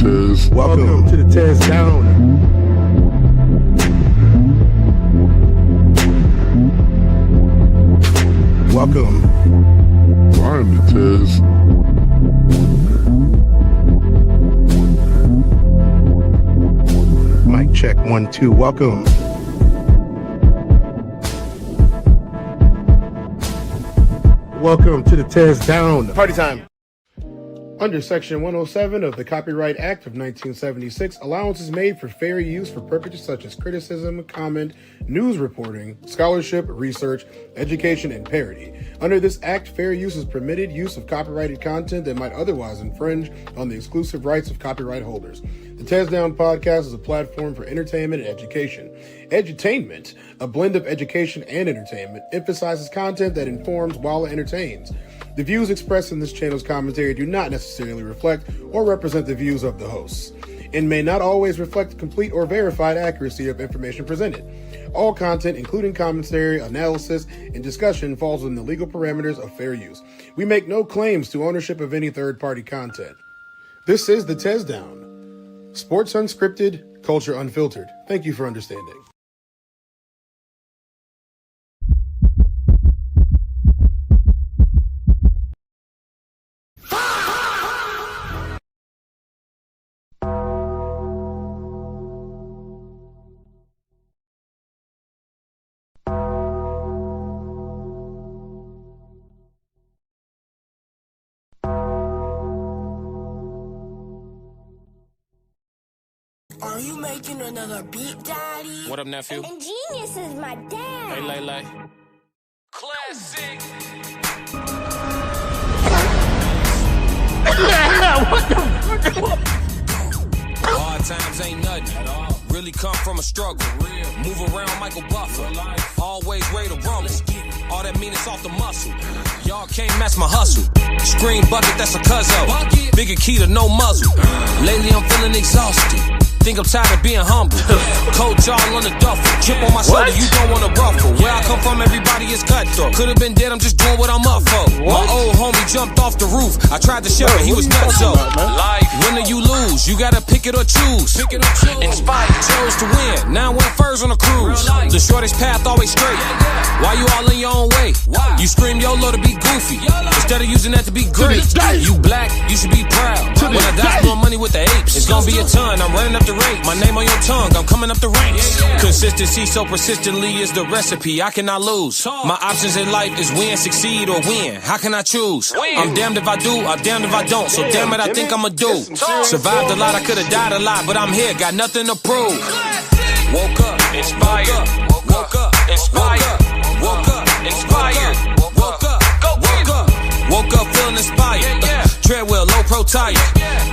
Tez. Welcome to the TezDown. Welcome. I'm the Tez. Mic check 1 2. Welcome. Welcome to the TezDown. Party time. Under Section 107 of the Copyright Act of 1976, allowance is made for fair use for purposes such as criticism, comment, news reporting, scholarship, research, education, and parody. Under this act, fair use is permitted use of copyrighted content that might otherwise infringe on the exclusive rights of copyright holders. The TezDown podcast is a platform for entertainment and education. Edutainment, a blend of education and entertainment, emphasizes content that informs while it entertains. The views expressed in this channel's commentary do not necessarily reflect or represent the views of the hosts, and may not always reflect the complete or verified accuracy of information presented. All content, including commentary, analysis, and discussion, falls within the legal parameters of fair use. We make no claims to ownership of any third-party content. This is the TezDown. Sports unscripted, culture unfiltered. Thank you for understanding. Are you making another beat, Daddy? What up, nephew? Ingenious is my dad. Hey, Lay. Classic. Hard times ain't nothing at all. Really come from a struggle. Move around Michael Buffer. Always ready to rumble. All that mean is off the muscle. Y'all can't match my hustle. Screen bucket, that's a cuzzo. Bigger key to no muzzle. Lately I'm feeling exhausted. Think I'm tired of being humble. Coach all on the duffel. Chip on my shoulder, you don't wanna ruffle. Where I come from, everybody is cutthroat. Could've been dead, I'm just doing what I'm up for. My old homie jumped off the roof. I tried to share it, he was nuts though. Life, win or you lose, you gotta pick it or choose. Inspired, chose to win. Now I went first on a cruise. The shortest path always straight. Why you all in your own way? You scream YOLO to be goofy instead of using that to be great. You black, you should be proud. When I die, blowing money with the apes. It's gonna be a ton, I'm running up the rate. My name on your tongue, I'm coming up the ranks. Consistency so persistently is the recipe, I cannot lose. My options in life is win, succeed, or win. How can I choose? I'm damned if I do, I'm damned if I don't. So damn it, I think I'ma do. Survived a lot, I could've died a lot, but I'm here, got nothing to prove. Woke up, inspired. Woke up, inspired. Woke up, inspired. Woke up, woke up. Woke up feeling inspired. Treadwheel, low pro tire.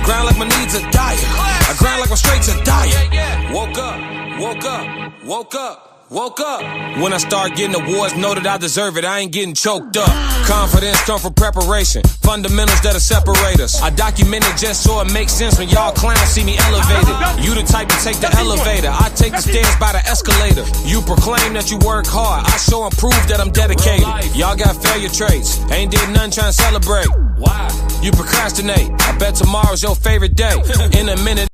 Grind like my needs are dire. I grind like my straight's a diet. Woke up, woke up, woke up. Woke up. When I start getting awards, know that I deserve it. I ain't getting choked up. Confidence come from preparation. Fundamentals that'll separate us. I document it just so it makes sense when y'all clowns see me elevated. You the type to take the elevator. I take the stairs by the escalator. You proclaim that you work hard. I show and prove that I'm dedicated. Y'all got failure traits. Ain't did nothing trying to celebrate. Why? You procrastinate. I bet tomorrow's your favorite day. In a minute.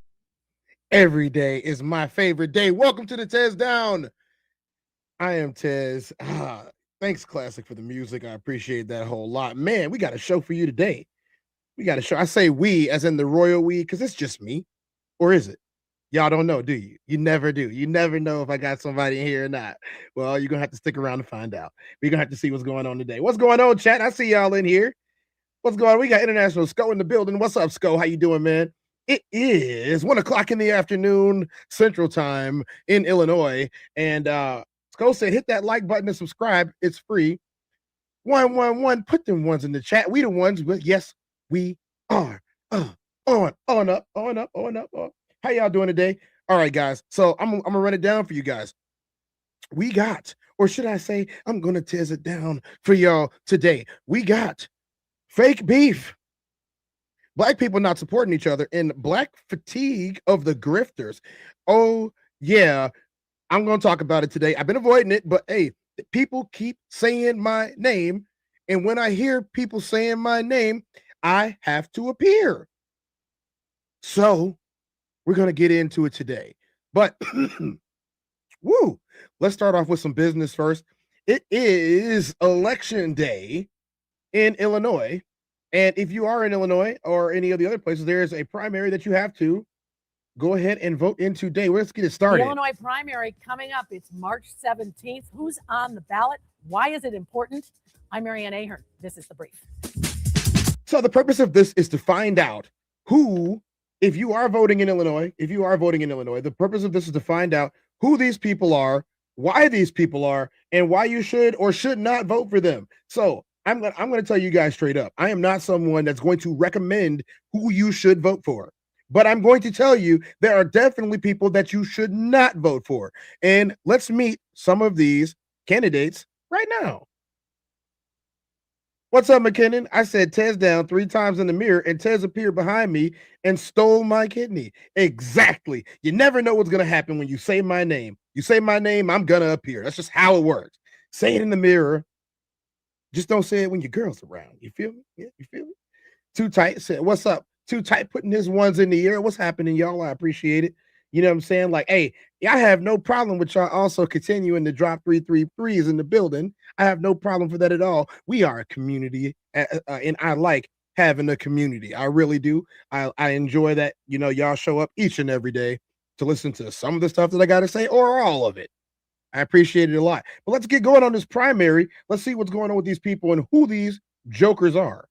Every day is my favorite day. Welcome to the TezDown. I am Tez. Thanks, Classic, for the music. I appreciate that a whole lot. Man, we got a show for you today. We got a show. I say we as in the royal we because it's just me. Or is it? Y'all don't know, do you? You never do. You never know if I got somebody in here or not. Well, you're going to have to stick around to find out. We're going to have to see what's going on today. What's going on, chat? I see y'all in here. What's going on? We got International Sco in the building. What's up, Sco? How you doing, man? It is 1 o'clock in the afternoon, Central Time in Illinois. And Sco said, hit that like button and subscribe. It's free. 111. Put them ones in the chat. We the ones, but yes, we are. On up. How y'all doing today? All right, guys. So I'm gonna run it down for you guys. We got, or should I say, I'm gonna tear it down for y'all today. We got fake beef. Black people not supporting each other and black fatigue of the grifters. Oh, yeah. I'm going to talk about it today. I've been avoiding it, but hey, people keep saying my name. And when I hear people saying my name, I have to appear. So We're going to get into it today. But woo, let's start off with some business first. It is election day in Illinois. And if you are in Illinois or any of the other places, there is a primary that you have to go ahead and vote in today. Let's get it started. The Illinois primary coming up. It's March 17th. Who's on the ballot? Why is it important? I'm Marianne Ahern. This is The Brief. So the purpose of this is to find out who, if you are voting in Illinois, the purpose of this is to find out who these people are, why these people are, and why you should or should not vote for them. So I'm going to tell you guys straight up. I am not someone that's going to recommend who you should vote for. But I'm going to tell you there are definitely people that you should not vote for. And let's meet some of these candidates right now. What's up, McKinnon? I said TezDown 3 times in the mirror, and Tez appeared behind me and stole my kidney. Exactly. You never know what's going to happen when you say my name. You say my name, I'm going to appear. That's just how it works. Say it in the mirror. Just don't say it when your girl's around. You feel me? Yeah, you feel me? Too Tight said, what's up? Too Tight putting his ones in the air. What's happening, y'all? I appreciate it. You know what I'm saying? Like, hey, I have no problem with y'all also continuing to drop 333s in the building. I have no problem for that at all. We are a community, and I like having a community. I really do. I enjoy that, you know, y'all show up each and every day to listen to some of the stuff that I got to say or all of it. I appreciate it a lot. But let's get going on this primary. Let's see what's going on with these people and who these jokers are.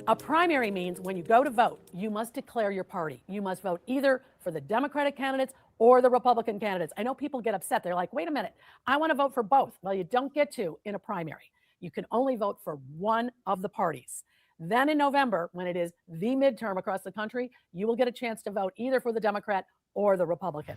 A primary means when you go to vote, you must declare your party. You must vote either for the Democratic candidates or the Republican candidates. I know people get upset. They're like, wait a minute, I want to vote for both. Well, you don't get to in a primary. You can only vote for one of the parties. Then in November, when it is the midterm across the country, you will get a chance to vote either for the Democrat or the Republican.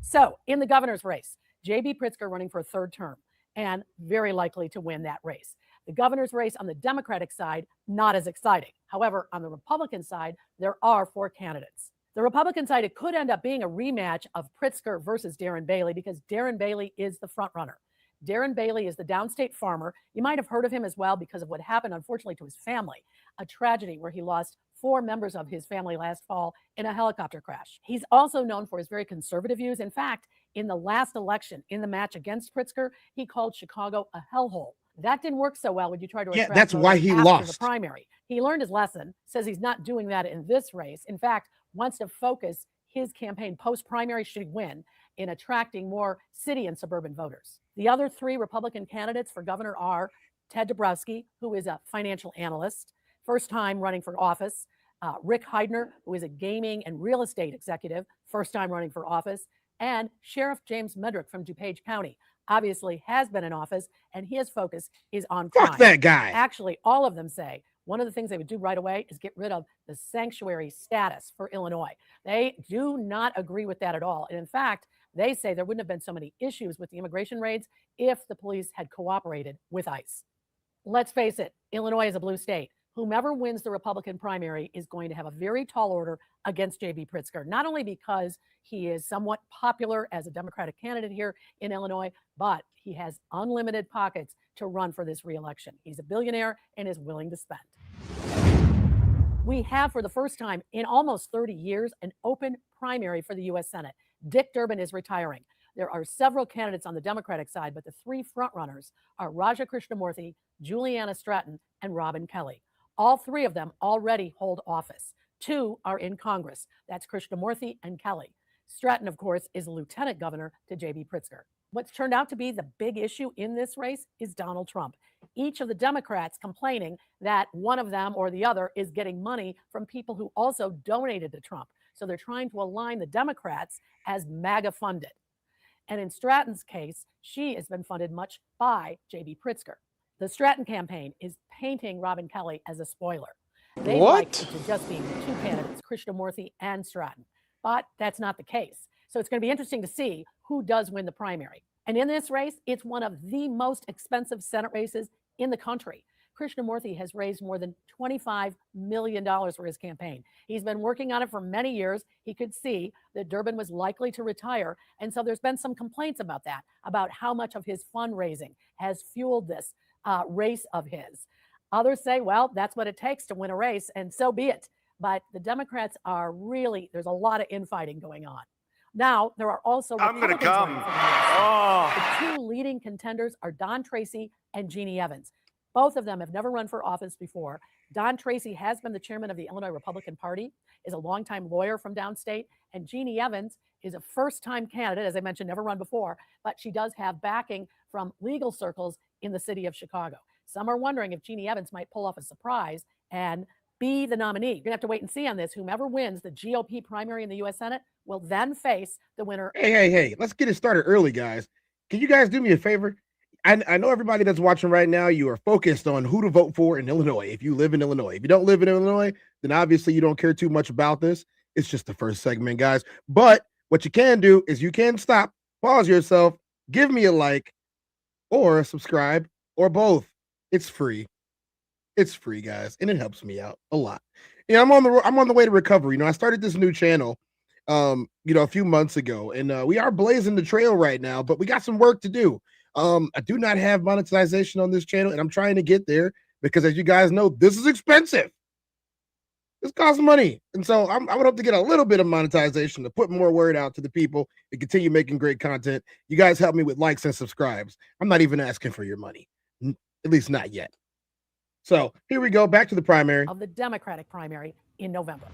So in the governor's race, J.B. Pritzker running for a third term and very likely to win that race. The governor's race on the Democratic side, not as exciting. However, on the Republican side, there are 4 candidates. The Republican side, it could end up being a rematch of Pritzker versus Darren Bailey because Darren Bailey is the front runner. Darren Bailey is the downstate farmer. You might have heard of him as well because of what happened, unfortunately, to his family, a tragedy where he lost 4 members of his family last fall in a helicopter crash. He's also known for his very conservative views. In fact, in the last election, in the match against Pritzker, he called Chicago a hellhole. That didn't work so well when you try to attract that's why he lost the primary. He learned his lesson, says he's not doing that in this race. In fact, wants to focus his campaign post-primary should he win in attracting more city and suburban voters. The other 3 Republican candidates for governor are Ted Dabrowski, who is a financial analyst, first time running for office, Rick Heidner, who is a gaming and real estate executive, first time running for office, and Sheriff James Medrick from DuPage County, obviously has been in office, and his focus is on crime. Fuck that guy. Actually, all of them say one of the things they would do right away is get rid of the sanctuary status for Illinois. They do not agree with that at all. And in fact, they say there wouldn't have been so many issues with the immigration raids if the police had cooperated with ICE. Let's face it, Illinois is a blue state. Whomever wins the Republican primary is going to have a very tall order against J.B. Pritzker, not only because he is somewhat popular as a Democratic candidate here in Illinois, but he has unlimited pockets to run for this reelection. He's a billionaire and is willing to spend. We have, for the first time in almost 30 years, an open primary for the U.S. Senate. Dick Durbin is retiring. There are several candidates on the Democratic side, but the 3 frontrunners are Raja Krishnamurthy, Juliana Stratton, and Robin Kelly. All 3 of them already hold office. 2 are in Congress. That's Krishnamurthy and Kelly. Stratton, of course, is lieutenant governor to J.B. Pritzker. What's turned out to be the big issue in this race is Donald Trump. Each of the Democrats complaining that one of them or the other is getting money from people who also donated to Trump. So they're trying to align the Democrats as MAGA funded. And in Stratton's case, she has been funded much by J.B. Pritzker. The Stratton campaign is painting Robin Kelly as a spoiler. They'd like it to just be 2 candidates, Krishnamurthy and Stratton. But that's not the case. So it's going to be interesting to see who does win the primary. And in this race, it's one of the most expensive Senate races in the country. Krishnamurthy has raised more than $25 million for his campaign. He's been working on it for many years. He could see that Durbin was likely to retire. And so there's been some complaints about that, about how much of his fundraising has fueled this race of his. Others say, well, that's what it takes to win a race, and so be it. but the Democrats are really, there's a lot of infighting going on. Now, there are also Republicans running for the race. The two leading contenders are Don Tracy and Jeannie Evans. Both of them have never run for office before. Don Tracy has been the chairman of the Illinois Republican Party, is a longtime lawyer from downstate, and Jeannie Evans is a first-time candidate, as I mentioned, never run before, but she does have backing from legal circles in the city of Chicago. Some are wondering if Jeannie Evans might pull off a surprise and be the nominee. You're gonna have to wait and see on this. Whomever wins the GOP primary in the U.S. Senate will then face the winner. Hey, let's get it started early, guys. Can you guys do me a favor? I know everybody that's watching right now, you are focused on who to vote for in Illinois. If you live in Illinois, if you don't live in Illinois, then obviously you don't care too much about this. It's just the first segment, guys. But what you can do is you can stop, pause yourself, give me a like or subscribe or both. It's free. It's free, guys, and it helps me out a lot. Yeah, I'm on the way to recovery. I started this new channel a few months ago, and we are blazing the trail right now, but we got some work to do. I do not have monetization on this channel, and I'm trying to get there because, as you guys know, this is expensive. This costs money. And so I would hope to get a little bit of monetization to put more word out to the people and continue making great content. You guys help me with likes and subscribes. I'm not even asking for your money, at least not yet. So here we go, back to the primary. Of the Democratic primary in November.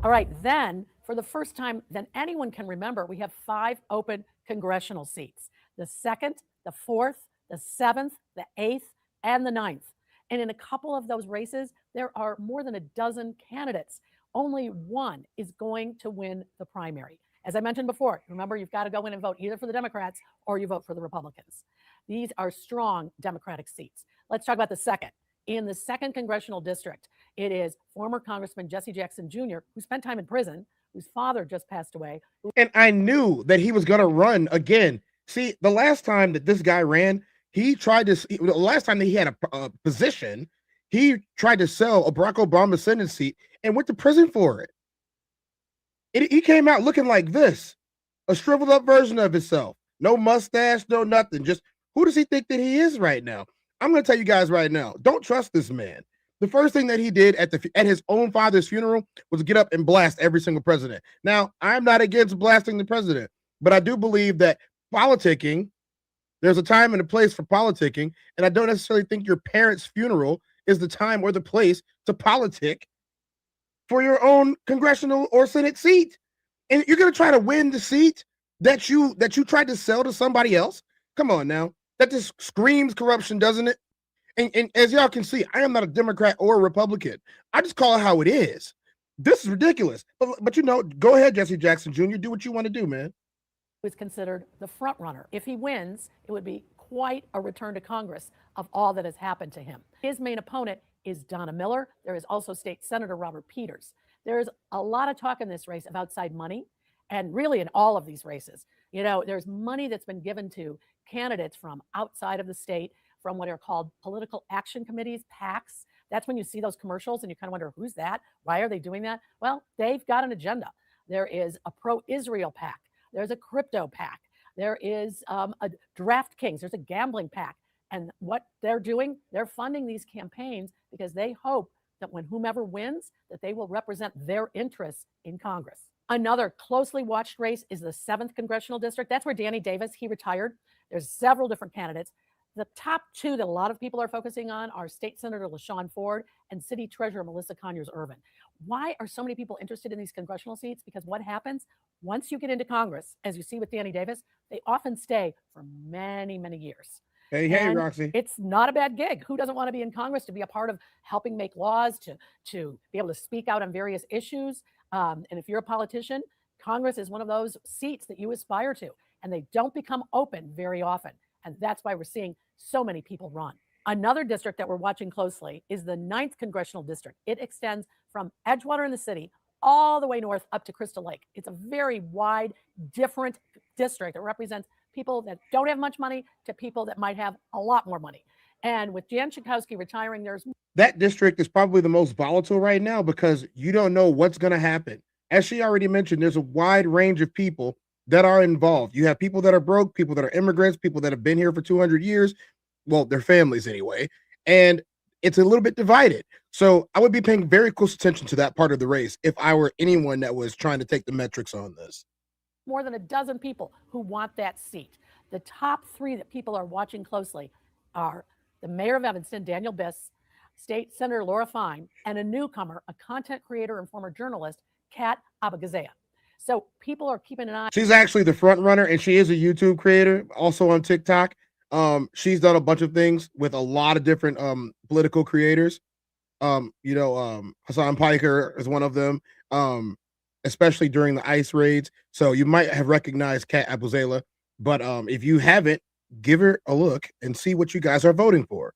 All right, then, for the first time than anyone can remember, we have 5 open congressional seats. The 2nd, the 4th, the 7th, the 8th, and the 9th. And in a couple of those races, there are more than a dozen candidates. Only one is going to win the primary. As I mentioned before, remember, you've got to go in and vote either for the Democrats or you vote for the Republicans. These are strong Democratic seats. Let's talk about the 2nd. In the 2nd congressional district, it is former Congressman Jesse Jackson Jr., who spent time in prison, whose father just passed away. And I knew that he was going to run again. See, the last time that this guy ran, the last time that he had a position, he tried to sell a Barack Obama Senate seat and went to prison for it. He came out looking like this, a shriveled up version of himself. No mustache, no nothing. Just who does he think that he is right now? I'm going to tell you guys right now, don't trust this man. The first thing that he did at his own father's funeral was get up and blast every single president. Now, I'm not against blasting the president, but I do believe that politicking, there's a time and a place for politicking, and I don't necessarily think your parents' funeral is the time or the place to politic for your own congressional or Senate seat. And you're going to try to win the seat that you tried to sell to somebody else? Come on now. That just screams corruption, doesn't it? And as y'all can see, I am not a Democrat or a Republican. I just call it how it is. This is ridiculous. But go ahead, Jesse Jackson Jr., do what you want to do, man. Is considered the front runner. If he wins, it would be quite a return to Congress of all that has happened to him. His main opponent is Donna Miller. There is also State Senator Robert Peters. There's a lot of talk in this race of outside money, and really in all of these races. There's money that's been given to candidates from outside of the state, from what are called political action committees, PACs. That's when you see those commercials and you kind of wonder, who's that? Why are they doing that? Well, they've got an agenda. There is a pro-Israel PAC. There's a crypto PAC. There is a DraftKings. There's a gambling PAC. And what they're doing, they're funding these campaigns because they hope that when whomever wins, that they will represent their interests in Congress. Another closely watched race is the 7th congressional district. That's where Danny Davis, he retired. There's several different candidates. The top 2 that a lot of people are focusing on are State Senator LaShawn Ford and City Treasurer Melissa Conyers-Ervin. Why are so many people interested in these congressional seats? Because what happens once you get into Congress, as you see with Danny Davis, they often stay for many, many years. Hey, Roxy. It's not a bad gig. Who doesn't want to be in Congress to be a part of helping make laws, to be able to speak out on various issues? And if you're a politician, Congress is one of those seats that you aspire to, and they don't become open very often. And that's why we're seeing so many people run. Another district that we're watching closely is the 9th congressional district. It extends from Edgewater in the city all the way north up to Crystal Lake. It's a very wide, different district that represents people that don't have much money to people that might have a lot more money. And with Jan Schakowsky retiring, that district is probably the most volatile right now because you don't know what's going to happen. As she already mentioned, there's a wide range of people that are involved. You have people that are broke, people that are immigrants, people that have been here for 200 years. Well, their families anyway. And it's a little bit divided. So I would be paying very close attention to that part of the race if I were anyone that was trying to take the metrics on this. More than a dozen people who want that seat. The top three that people are watching closely are the mayor of Evanston, Daniel Biss, State Senator Laura Fine, and a newcomer, a content creator and former journalist, Kat Abagazea. So people are keeping an eye. She's actually the front runner, and she is a YouTube creator, also on TikTok. She's done a bunch of things with a lot of different political creators. Hassan Piker is one of them, especially during the ICE raids. So you might have recognized Kat Abuzela, but if you haven't, give her a look and see what you guys are voting for.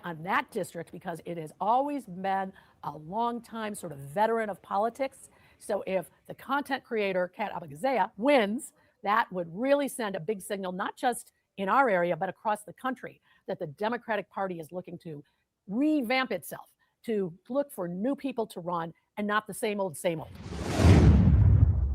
On that district, because it has always been a long time sort of veteran of politics. So if the content creator, Kat Abagazea, wins, that would really send a big signal, not just in our area, but across the country, that the Democratic Party is looking to revamp itself, to look for new people to run and not the same old, same old.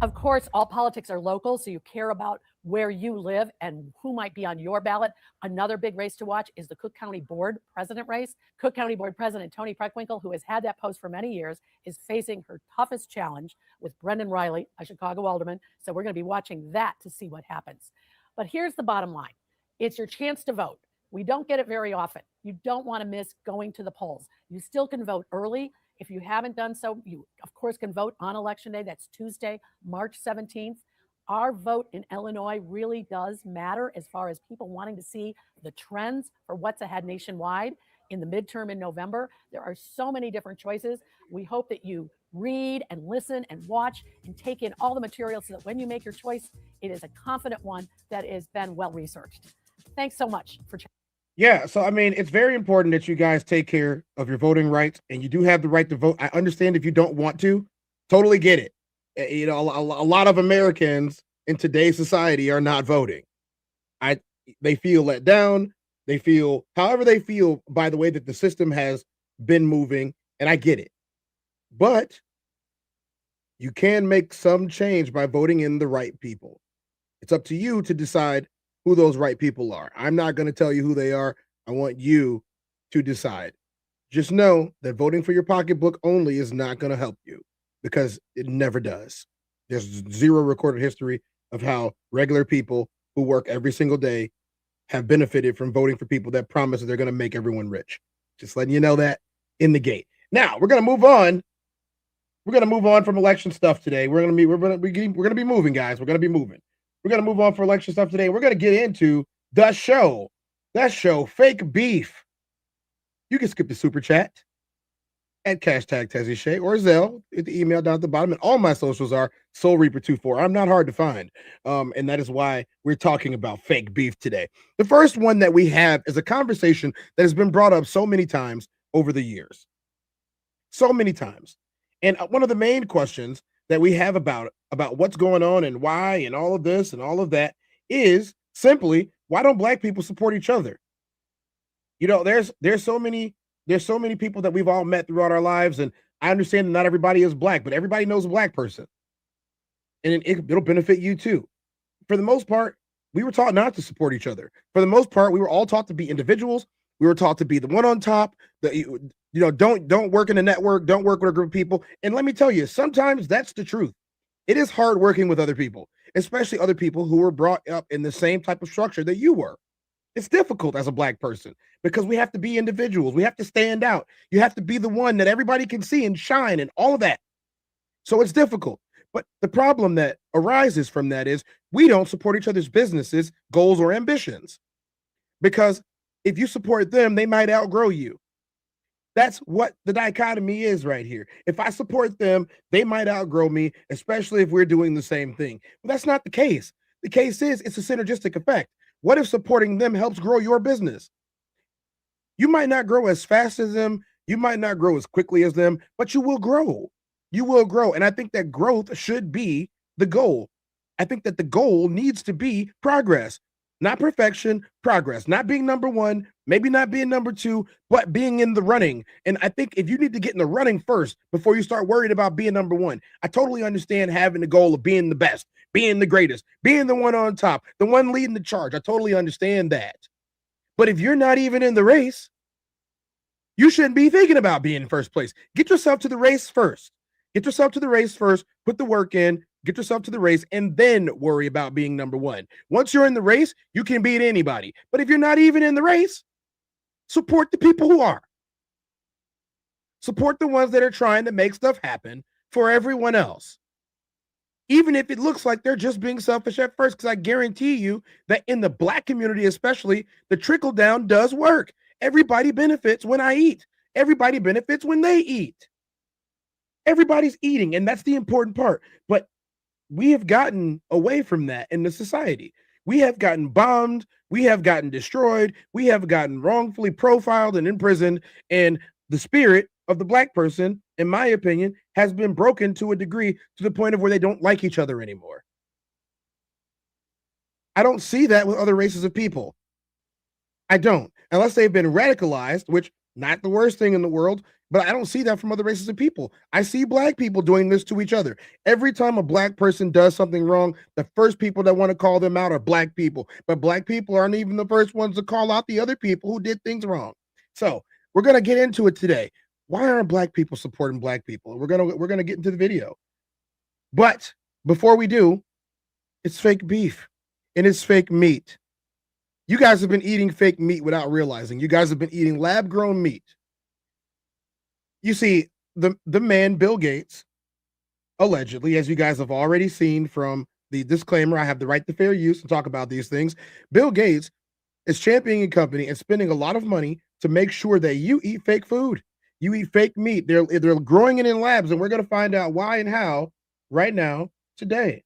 Of course, all politics are local, so you care about where you live and who might be on your ballot. Another big race to watch is the Cook County Board President race. Cook County Board President Toni Preckwinkle, who has had that post for many years, is facing her toughest challenge with Brendan Riley, a Chicago alderman. So we're going to be watching that to see what happens. But here's the bottom line. It's your chance to vote. We don't get it very often. You don't want to miss going to the polls. You still can vote early. If you haven't done so, you, of course, can vote on Election Day. That's Tuesday, March 17th. Our vote in Illinois really does matter as far as people wanting to see the trends for what's ahead nationwide in the midterm in November. There are so many different choices. We hope that you read and listen and watch and take in all the material so that when you make your choice, it is a confident one that has been well researched. Thanks so much for checking. Yeah, so I mean, it's very important that you guys take care of your voting rights, and you do have the right to vote. I understand if you don't want to, totally get it. You know, a lot of Americans in today's society are not voting. They feel let down. They feel however they feel by the way that the system has been moving, and I get it. But you can make some change by voting in the right people. It's up to you to decide who those right people are. I'm not going to tell you who they are. I want you to decide. Just know that voting for your pocketbook only is not going to help you, because it never does. There's zero recorded history of how regular people who work every single day have benefited from voting for people that promise that they're going to make everyone rich. Just letting you know that in the gate. Now we're going to move on. We're going to move on from election stuff today. We're going to be moving, guys. We're going to be moving. We're going to move on for election stuff today. We're going to get into the show. That show, Fake Beef. You can skip the super chat at hashtag TezDown or Zelle at the email down at the bottom. And all my socials are Soul Reaper 24. I'm not hard to find. And that is why we're talking about fake beef today. The first one that we have is a conversation that has been brought up so many times over the years. So many times. And one of the main questions that we have about what's going on and why and all of this and all of that is simply, why don't black people support each other? You know, there's so many people that we've all met throughout our lives, and I understand that not everybody is black, but everybody knows a black person, and it'll benefit you too. For the most part, we were taught not to support each other. For the most part, we were all taught to be individuals. We were taught to be the one on top. Don't work in a network. Don't work with a group of people. And let me tell you, sometimes that's the truth. It is hard working with other people, especially other people who were brought up in the same type of structure that you were. It's difficult as a black person because we have to be individuals. We have to stand out. You have to be the one that everybody can see and shine and all of that. So it's difficult. But the problem that arises from that is we don't support each other's businesses, goals, or ambitions. Because if you support them, they might outgrow you. That's what the dichotomy is right here. If I support them, they might outgrow me, especially if we're doing the same thing. But that's not the case. The case is it's a synergistic effect. What if supporting them helps grow your business? You might not grow as fast as them. You might not grow as quickly as them, but you will grow. You will grow. And I think that growth should be the goal. I think that the goal needs to be progress. Not perfection, progress, not being number one, maybe not being number two, but being in the running. And I think if you need to get in the running first before you start worried about being number one, I totally understand having the goal of being the best, being the greatest, being the one on top, the one leading the charge. I totally understand that. But if you're not even in the race, You shouldn't be thinking about being in first place. Get yourself to the race first. Get yourself to the race first. Put the work in. Get yourself to the race and then worry about being number one. Once you're in the race, you can beat anybody. But if you're not even in the race, support the people who are. Support the ones that are trying to make stuff happen for everyone else. Even if it looks like they're just being selfish at first, because I guarantee you that in the Black community especially, the trickle down does work. Everybody benefits when I eat. Everybody benefits when they eat. Everybody's eating, and that's the important part. But we have gotten away from that in the society. We have gotten bombed. We have gotten destroyed. We have gotten wrongfully profiled and imprisoned. And the spirit of the Black person, in my opinion, has been broken to a degree to the point of where they don't like each other anymore. I don't see that with other races of people. I don't, unless they've been radicalized, which not the worst thing in the world, but I don't see that from other races of people. I see Black people doing this to each other. Every time a Black person does something wrong, the first people that want to call them out are Black people, but Black people aren't even the first ones to call out the other people who did things wrong. So we're going to get into it today. Why aren't Black people supporting Black people? We're gonna get into the video. But before we do, it's fake beef and it's fake meat. You guys have been eating fake meat without realizing. You guys have been eating lab-grown meat. You see, the man, Bill Gates, allegedly, as you guys have already seen from the disclaimer, I have the right to fair use to talk about these things. Bill Gates is championing a company and spending a lot of money to make sure that you eat fake food. You eat fake meat. They're growing it in labs, and we're going to find out why and how right now, today.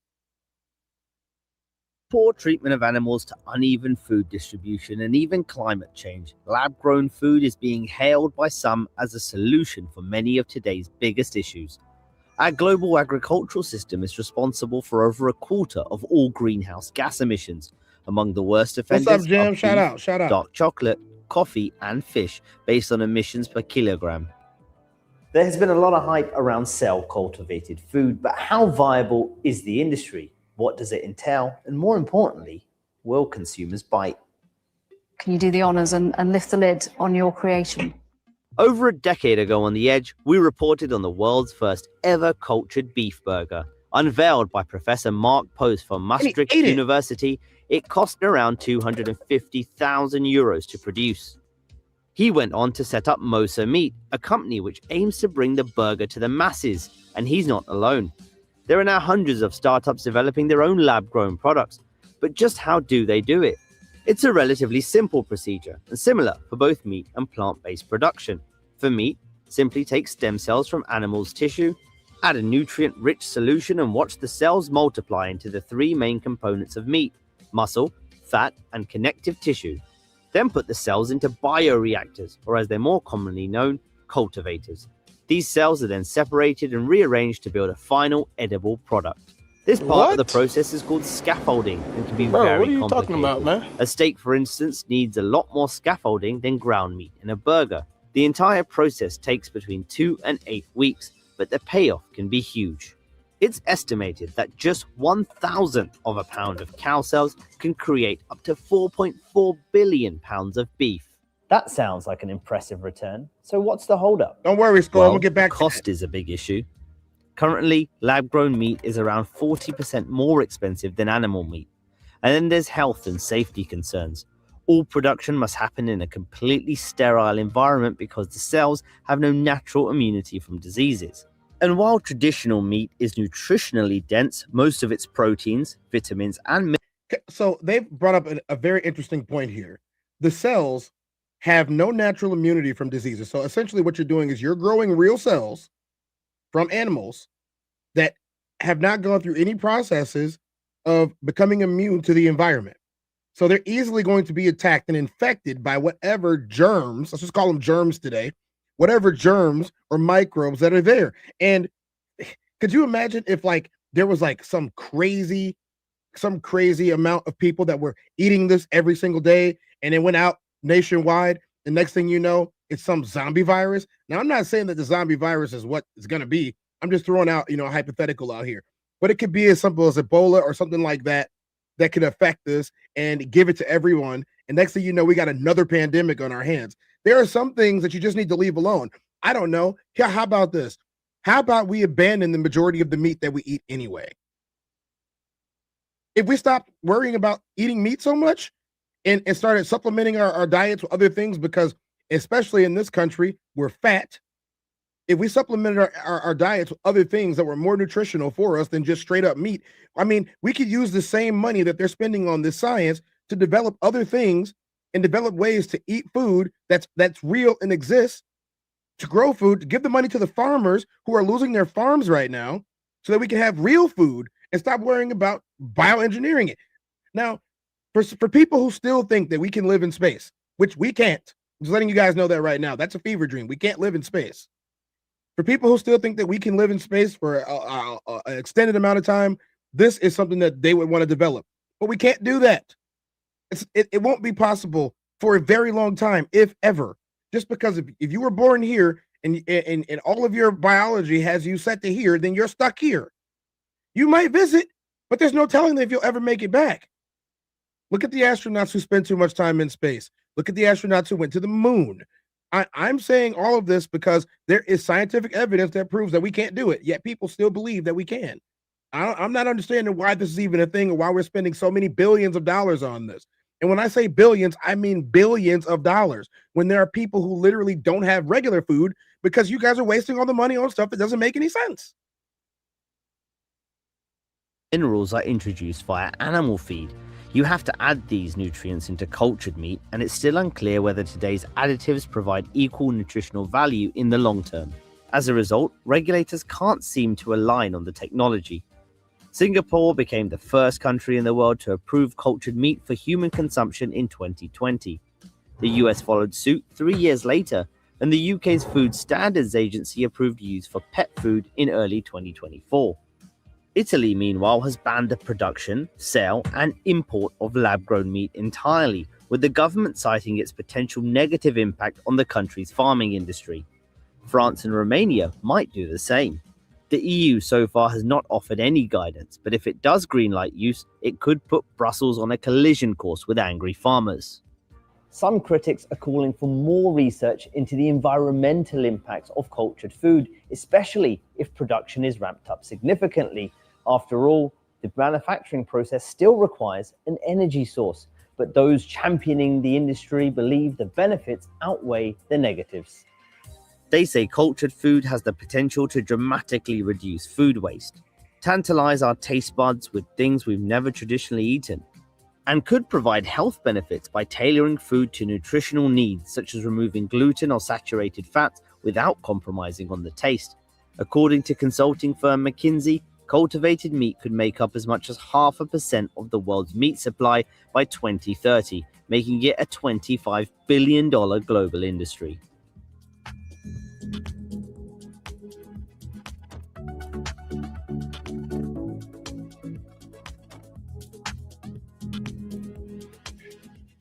Poor treatment of animals to uneven food distribution and even climate change, lab-grown food is being hailed by some as a solution for many of today's biggest issues. Our global agricultural system is responsible for over a quarter of all greenhouse gas emissions. Among the worst offenders, what's up, Jim? Shout out. Dark chocolate, coffee, and fish based on emissions per kilogram. There has been a lot of hype around cell-cultivated food, but how viable is the industry? What does it entail? And more importantly, will consumers bite? Can you do the honors and lift the lid on your creation? Over a decade ago on The Edge, we reported on the world's first ever cultured beef burger. Unveiled by Professor Mark Post from Maastricht University, it cost around 250,000 euros to produce. He went on to set up Mosa Meat, a company which aims to bring the burger to the masses, and he's not alone. There are now hundreds of startups developing their own lab-grown products, but just how do they do it? It's a relatively simple procedure, and similar for both meat and plant-based production. For meat, simply take stem cells from animals' tissue, add a nutrient-rich solution and watch the cells multiply into the three main components of meat: muscle, fat, and connective tissue. Then put the cells into bioreactors, or as they're more commonly known, cultivators. These cells are then separated and rearranged to build a final edible product. This part of the process is called scaffolding and can be very complicated. What are you talking about, man? A steak, for instance, needs a lot more scaffolding than ground meat in a burger. The entire process takes between 2 and 8 weeks, but the payoff can be huge. It's estimated that just 1,000th of a pound of cow cells can create up to 4.4 billion pounds of beef. That sounds like an impressive return. So what's the holdup? Don't worry, Score. We'll get back to cost is a big issue. Currently, lab-grown meat is around 40% more expensive than animal meat. And then there's health and safety concerns. All production must happen in a completely sterile environment because the cells have no natural immunity from diseases. And while traditional meat is nutritionally dense, most of its proteins, vitamins, and so they've brought up a very interesting point here. The cells have no natural immunity from diseases. So essentially what you're doing is you're growing real cells from animals that have not gone through any processes of becoming immune to the environment. So they're easily going to be attacked and infected by whatever germs, let's just call them germs today, whatever germs or microbes that are there. And could you imagine if like there was like some crazy amount of people that were eating this every single day and it went out nationwide, the next thing you know, it's some zombie virus. Now, I'm not saying that the zombie virus is what it's going to be. I'm just throwing out, a hypothetical out here. But it could be as simple as Ebola or something like that that could affect us and give it to everyone. And next thing you know, we got another pandemic on our hands. There are some things that you just need to leave alone. I don't know. Yeah, how about this? How about we abandon the majority of the meat that we eat anyway? If we stop worrying about eating meat so much and started supplementing our diets with other things, because especially in this country, we're fat. If we supplemented our diets with other things that were more nutritional for us than just straight up meat, I mean, we could use the same money that they're spending on this science to develop other things and develop ways to eat food that's real and exists, to grow food, to give the money to the farmers who are losing their farms right now so that we can have real food and stop worrying about bioengineering it. Now, for people who still think that we can live in space, which we can't, I'm just letting you guys know that right now, that's a fever dream. We can't live in space. For people who still think that we can live in space for an extended amount of time, this is something that they would want to develop. But we can't do that. It won't be possible for a very long time, if ever. Just because if you were born here and all of your biology has you set to here, then you're stuck here. You might visit, but there's no telling if you'll ever make it back. Look at the astronauts who spend too much time in space. Look at the astronauts who went to the moon. I'm saying all of this because there is scientific evidence that proves that we can't do it, yet people still believe that we can. I'm not understanding why this is even a thing or why we're spending so many billions of dollars on this. And when I say billions, I mean billions of dollars, when there are people who literally don't have regular food because you guys are wasting all the money on stuff that doesn't make any sense. Minerals are introduced via animal feed. You have to add these nutrients into cultured meat, and it's still unclear whether today's additives provide equal nutritional value in the long term. As a result, regulators can't seem to align on the technology. Singapore became the first country in the world to approve cultured meat for human consumption in 2020. The US followed suit 3 years later, and the UK's Food Standards Agency approved use for pet food in early 2024. Italy, meanwhile, has banned the production, sale, and import of lab-grown meat entirely, with the government citing its potential negative impact on the country's farming industry. France and Romania might do the same. The EU so far has not offered any guidance, but if it does greenlight use, it could put Brussels on a collision course with angry farmers. Some critics are calling for more research into the environmental impacts of cultured food, especially if production is ramped up significantly. After all, the manufacturing process still requires an energy source, but those championing the industry believe the benefits outweigh the negatives. They say cultured food has the potential to dramatically reduce food waste, tantalize our taste buds with things we've never traditionally eaten, and could provide health benefits by tailoring food to nutritional needs, such as removing gluten or saturated fats without compromising on the taste. According to consulting firm McKinsey, cultivated meat could make up as much as 0.5% of the world's meat supply by 2030, making it a $25 billion global industry.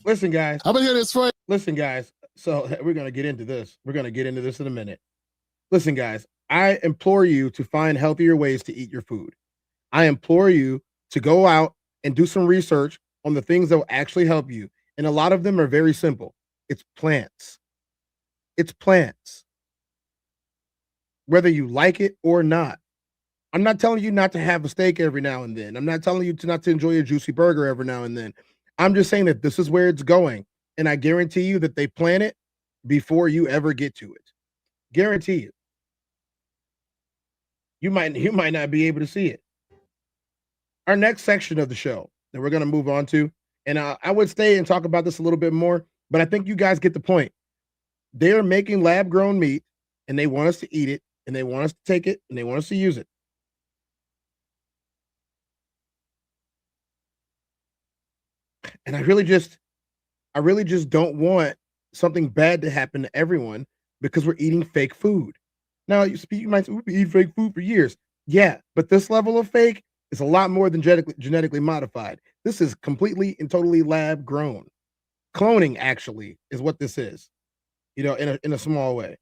Listen, guys. I'm gonna hear this right. Listen, guys. So we're going to get into this. We're going to get into this in a minute. Listen, guys, I implore you to find healthier ways to eat your food. I implore you to go out and do some research on the things that will actually help you. And a lot of them are very simple. It's plants. It's plants. Whether you like it or not. I'm not telling you not to have a steak every now and then. I'm not telling you not to enjoy a juicy burger every now and then. I'm just saying that this is where it's going. And I guarantee you that they plan it before you ever get to it. Guarantee you. You might not be able to see it. Our next section of the show that we're going to move on to, and I would stay and talk about this a little bit more, but I think you guys get the point. They're making lab-grown meat, and they want us to eat it, and they want us to take it, and they want us to use it. And I really just don't want something bad to happen to everyone because we're eating fake food. Now, you might say, we've been eating fake food for years. Yeah, but this level of fake is a lot more than genetically modified. This is completely and totally lab grown. Cloning, actually, is what this is, you know, in a small way.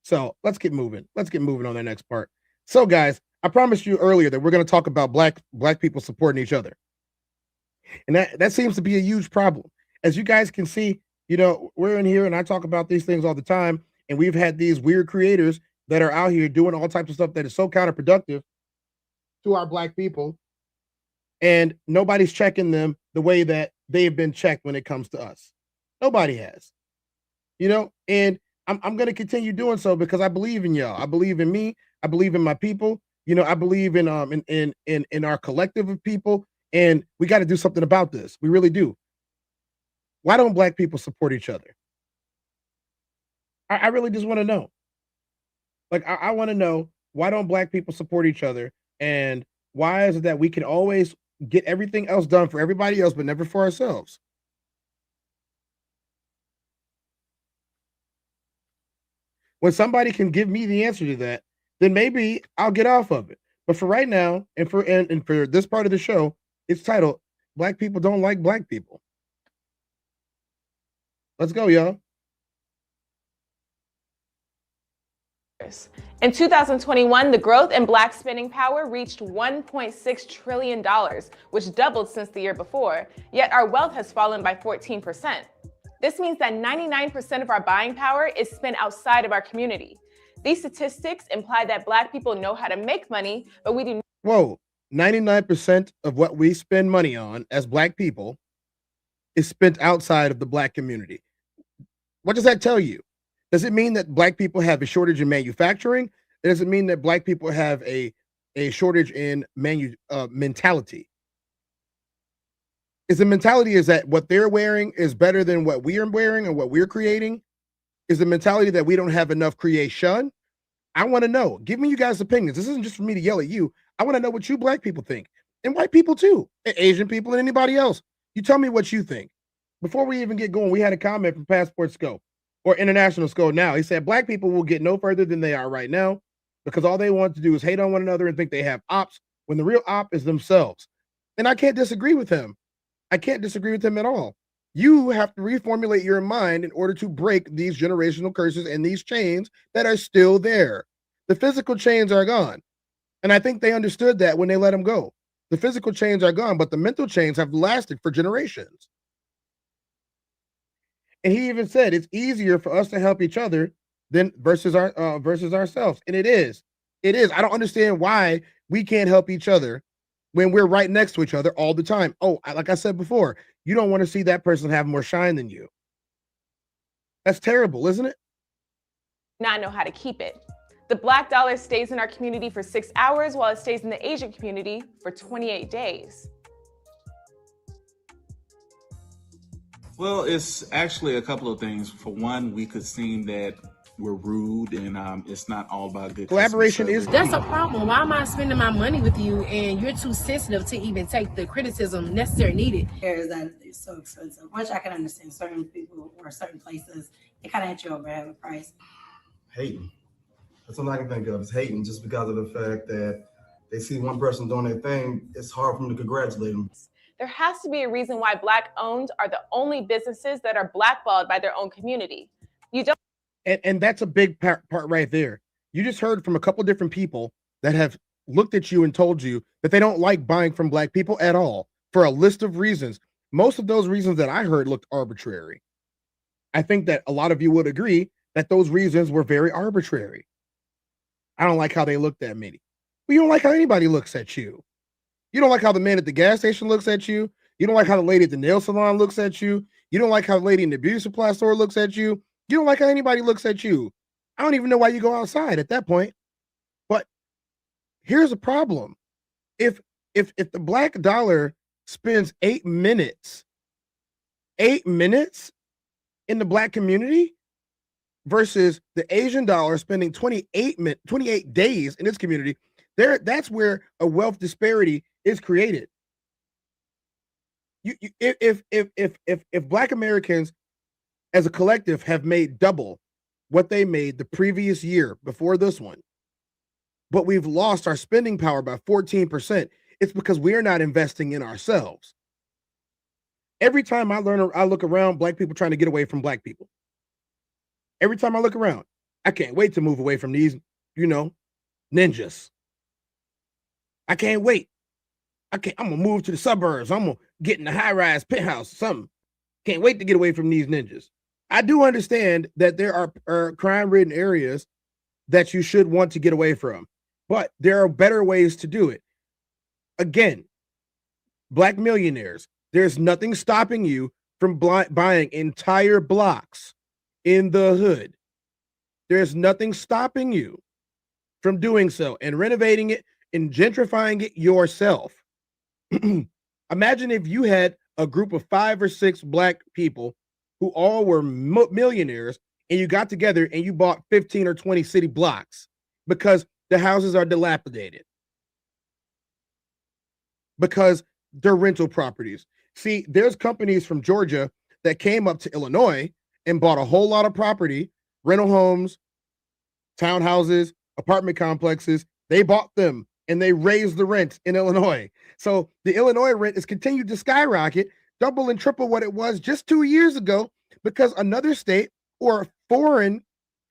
So let's get moving. Let's get moving on the next part. So, guys, I promised you earlier that we're going to talk about black people supporting each other. And that seems to be a huge problem. As you guys can see, you know, we're in here and I talk about these things all the time. And we've had these weird creators that are out here doing all types of stuff that is so counterproductive to our Black people. And nobody's checking them the way that they've been checked when it comes to us. Nobody has, you know, and I'm going to continue doing so because I believe in y'all. I believe in me. I believe in my people. You know, I believe in our collective of people, and we got to do something about this. We really do. Why don't Black people support each other? I really just want to know. Like, I want to know, why don't Black people support each other? And why is it that we can always get everything else done for everybody else, but never for ourselves? When somebody can give me the answer to that, then maybe I'll get off of it. But for right now, and for this part of the show, it's titled "Black People Don't Like Black People." Let's go, y'all. In 2021, the growth in Black spending power reached $1.6 trillion, which doubled since the year before, yet our wealth has fallen by 14%. This means that 99% of our buying power is spent outside of our community. These statistics imply that Black people know how to make money, but we do. Whoa, 99% of what we spend money on as Black people is spent outside of the Black community. What does that tell you? Does it mean that Black people have a shortage in manufacturing? Does it mean that Black people have a shortage in mentality? Is the mentality is that what they're wearing is better than what we are wearing or what we're creating? Is the mentality that we don't have enough creation? I want to know. Give me you guys' opinions. This isn't just for me to yell at you. I want to know what you Black people think, and white people too, and Asian people, and anybody else. You tell me what you think. Before we even get going, we had a comment from Passport Scope, or International Scope now. He said, Black people will get no further than they are right now because all they want to do is hate on one another and think they have ops when the real op is themselves. And I can't disagree with him. I can't disagree with him at all. You have to reformulate your mind in order to break these generational curses and these chains that are still there. The physical chains are gone. And I think they understood that when they let them go. The physical chains are gone, but the mental chains have lasted for generations. And he even said it's easier for us to help each other than versus ourselves. And it is. It is. I don't understand why we can't help each other when we're right next to each other all the time. Oh, like I said before, you don't want to see that person have more shine than you. That's terrible, isn't it? Not know how to keep it. The Black dollar stays in our community for 6 hours while it stays in the Asian community for 28 days. Well, it's actually a couple of things. For one, we could seem that we're rude, and it's not all about good collaboration. Is that's a problem. Why am I spending my money with you and you're too sensitive to even take the criticism necessary needed? Is that it's so expensive, which I can understand. Certain people or certain places, they kind of hit you over the head with price. Hating. That's all I can think of is hating, just because of the fact that they see one person doing their thing. It's hard for them to congratulate them. There has to be a reason why Black-owned are the only businesses that are blackballed by their own community. You don't. And that's a big part right there. You just heard from a couple different people that have looked at you and told you that they don't like buying from Black people at all for a list of reasons. Most of those reasons that I heard looked arbitrary. I think that a lot of you would agree that those reasons were very arbitrary. I don't like how they looked at me. Well, you don't like how anybody looks at you. You don't like how the man at the gas station looks at you. You don't like how the lady at the nail salon looks at you. You don't like how the lady in the beauty supply store looks at you. You don't like how anybody looks at you. I don't even know why you go outside at that point. But here's a problem. If the Black dollar spends 8 minutes in the Black community versus the Asian dollar spending 28 days in its community, that's where a wealth disparity is created. If Black Americans as a collective have made double what they made the previous year before this one, but we've lost our spending power by 14%, it's because we are not investing in ourselves. Every time I look around, Black people trying to get away from Black people. Every time I look around, I can't wait to move away from these, ninjas. I can't wait. I'm gonna move to the suburbs. I'm gonna getting a high-rise penthouse, something. Can't wait to get away from these ninjas. I do understand that there are crime-ridden areas that you should want to get away from, but there are better ways to do it. Again, Black millionaires, there's nothing stopping you from buying entire blocks in the hood. There's nothing stopping you from doing so and renovating it and gentrifying it yourself. Imagine if you had a group of 5 or 6 Black people who all were millionaires, and you got together and you bought 15 or 20 city blocks because the houses are dilapidated, because they're rental properties. See, there's companies from Georgia that came up to Illinois and bought a whole lot of property, rental homes, townhouses, apartment complexes. They bought them and they raised the rent in Illinois. So the Illinois rent is continued to skyrocket, double and triple what it was just 2 years ago, because another state or a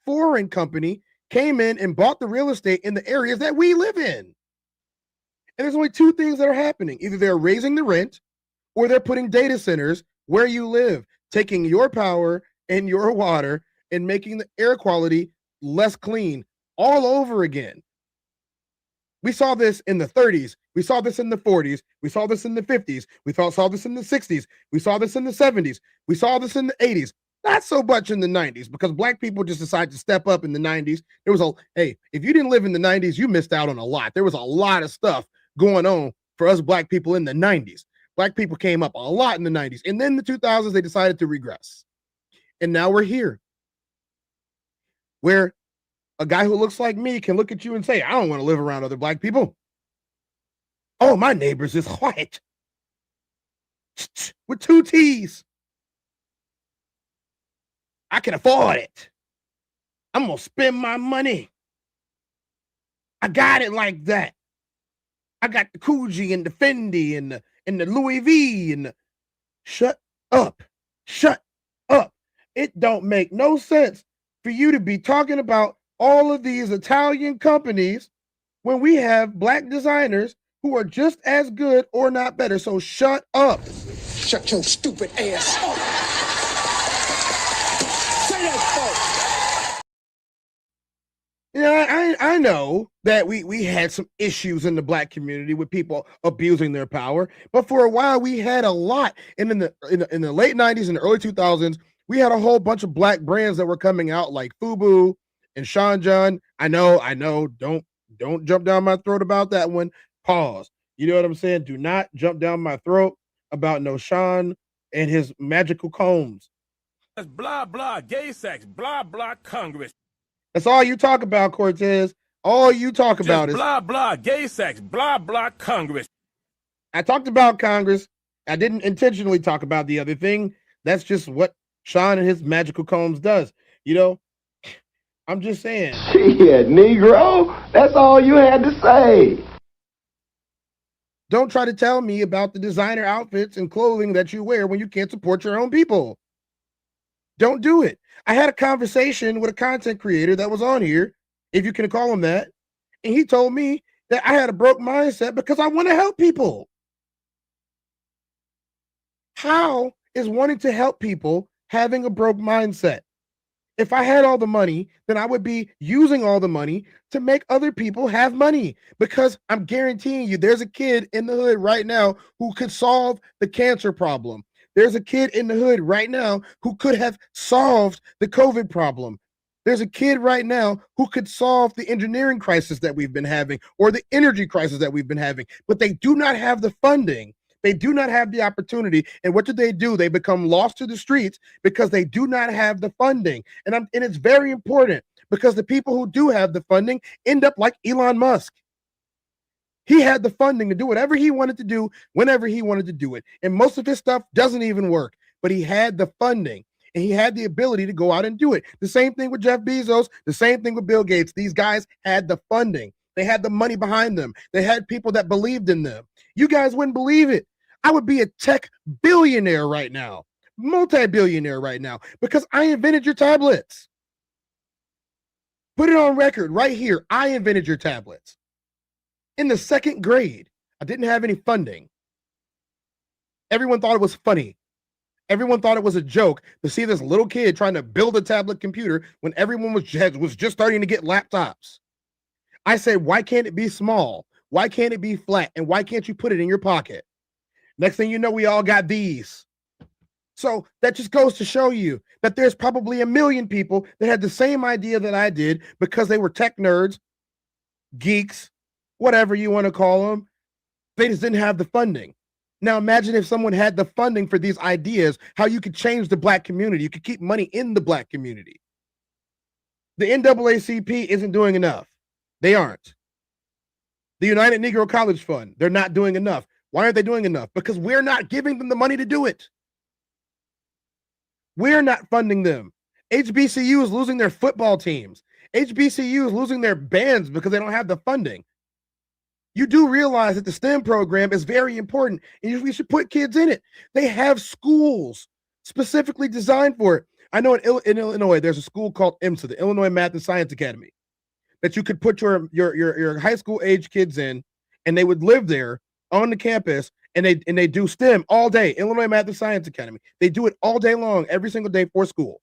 foreign company came in and bought the real estate in the areas that we live in. And there's only 2 things that are happening. Either they're raising the rent or they're putting data centers where you live, taking your power and your water and making the air quality less clean all over again. We saw this in the 30s. We saw this in the 40s. We saw this in the 50s. We saw this in the 60s. We saw this in the 70s. We saw this in the 80s. Not so much in the 90s, because Black people just decided to step up in the 90s. There was hey, if you didn't live in the 90s, you missed out on a lot. There was a lot of stuff going on for us Black people in the 90s. Black people came up a lot in the 90s. And then the 2000s, they decided to regress. And now we're here, where a guy who looks like me can look at you and say, I don't want to live around other Black people. Oh, my neighbors is white with 2 T's. I can afford it. I'm going to spend my money. I got it like that. I got the Coogee and the Fendi and the Louis V and the... Shut up. Shut up. It don't make no sense for you to be talking about all of these Italian companies when we have Black designers who are just as good or not better. So shut up. Shut your stupid ass up. Say that, folks. Yeah, I know that we had some issues in the Black community with people abusing their power, but for a while we had a lot. And in the late 90s and the early 2000s, we had a whole bunch of Black brands that were coming out, like FUBU and Sean John. I know. Don't jump down my throat about that one. Pause. You know what I'm saying? Do not jump down my throat about no Sean and his magical combs. That's blah, blah, gay sex, blah, blah, Congress. That's all you talk about, Cortez. All you talk about is blah, blah, gay sex, blah, blah, Congress. I talked about Congress. I didn't intentionally talk about the other thing. That's just what Sean and his magical combs does. You know, I'm just saying. Shit, Negro. That's all you had to say. Don't try to tell me about the designer outfits and clothing that you wear when you can't support your own people. Don't do it. I had a conversation with a content creator that was on here, if you can call him that, and he told me that I had a broke mindset because I want to help people. How is wanting to help people having a broke mindset? If I had all the money, then I would be using all the money to make other people have money, because I'm guaranteeing you there's a kid in the hood right now who could solve the cancer problem. There's a kid in the hood right now who could have solved the COVID problem. There's a kid right now who could solve the engineering crisis that we've been having, or the energy crisis that we've been having, but they do not have the funding. They do not have the opportunity. And what do? They become lost to the streets because they do not have the funding. And it's very important, because the people who do have the funding end up like Elon Musk. He had the funding to do whatever he wanted to do, whenever he wanted to do it. And most of his stuff doesn't even work, but he had the funding and he had the ability to go out and do it. The same thing with Jeff Bezos, the same thing with Bill Gates. These guys had the funding. They had the money behind them. They had people that believed in them. You guys wouldn't believe it. I would be a tech billionaire right now, multi-billionaire right now, because I invented your tablets. Put it on record right here. I invented your tablets. In the 2nd grade, I didn't have any funding. Everyone thought it was funny. Everyone thought it was a joke to see this little kid trying to build a tablet computer when everyone was just starting to get laptops. I said, why can't it be small? Why can't it be flat? And why can't you put it in your pocket? Next thing you know, we all got these. So that just goes to show you that there's probably a million people that had the same idea that I did because they were tech nerds, geeks, whatever you want to call them. They just didn't have the funding. Now imagine if someone had the funding for these ideas, how you could change the Black community. You could keep money in the Black community. The NAACP isn't doing enough. They aren't. The United Negro College Fund, they're not doing enough. Why aren't they doing enough? Because we're not giving them the money to do it. We're not funding them. HBCU is losing their football teams. HBCU is losing their bands because they don't have the funding. You do realize that the STEM program is very important and we should put kids in it. They have schools specifically designed for it. I know in Illinois, there's a school called IMSA, the Illinois Math and Science Academy, that you could put your high school age kids in, and they would live there on the campus, and they do STEM all day. Illinois Math and Science Academy. They do it all day long, every single day for school.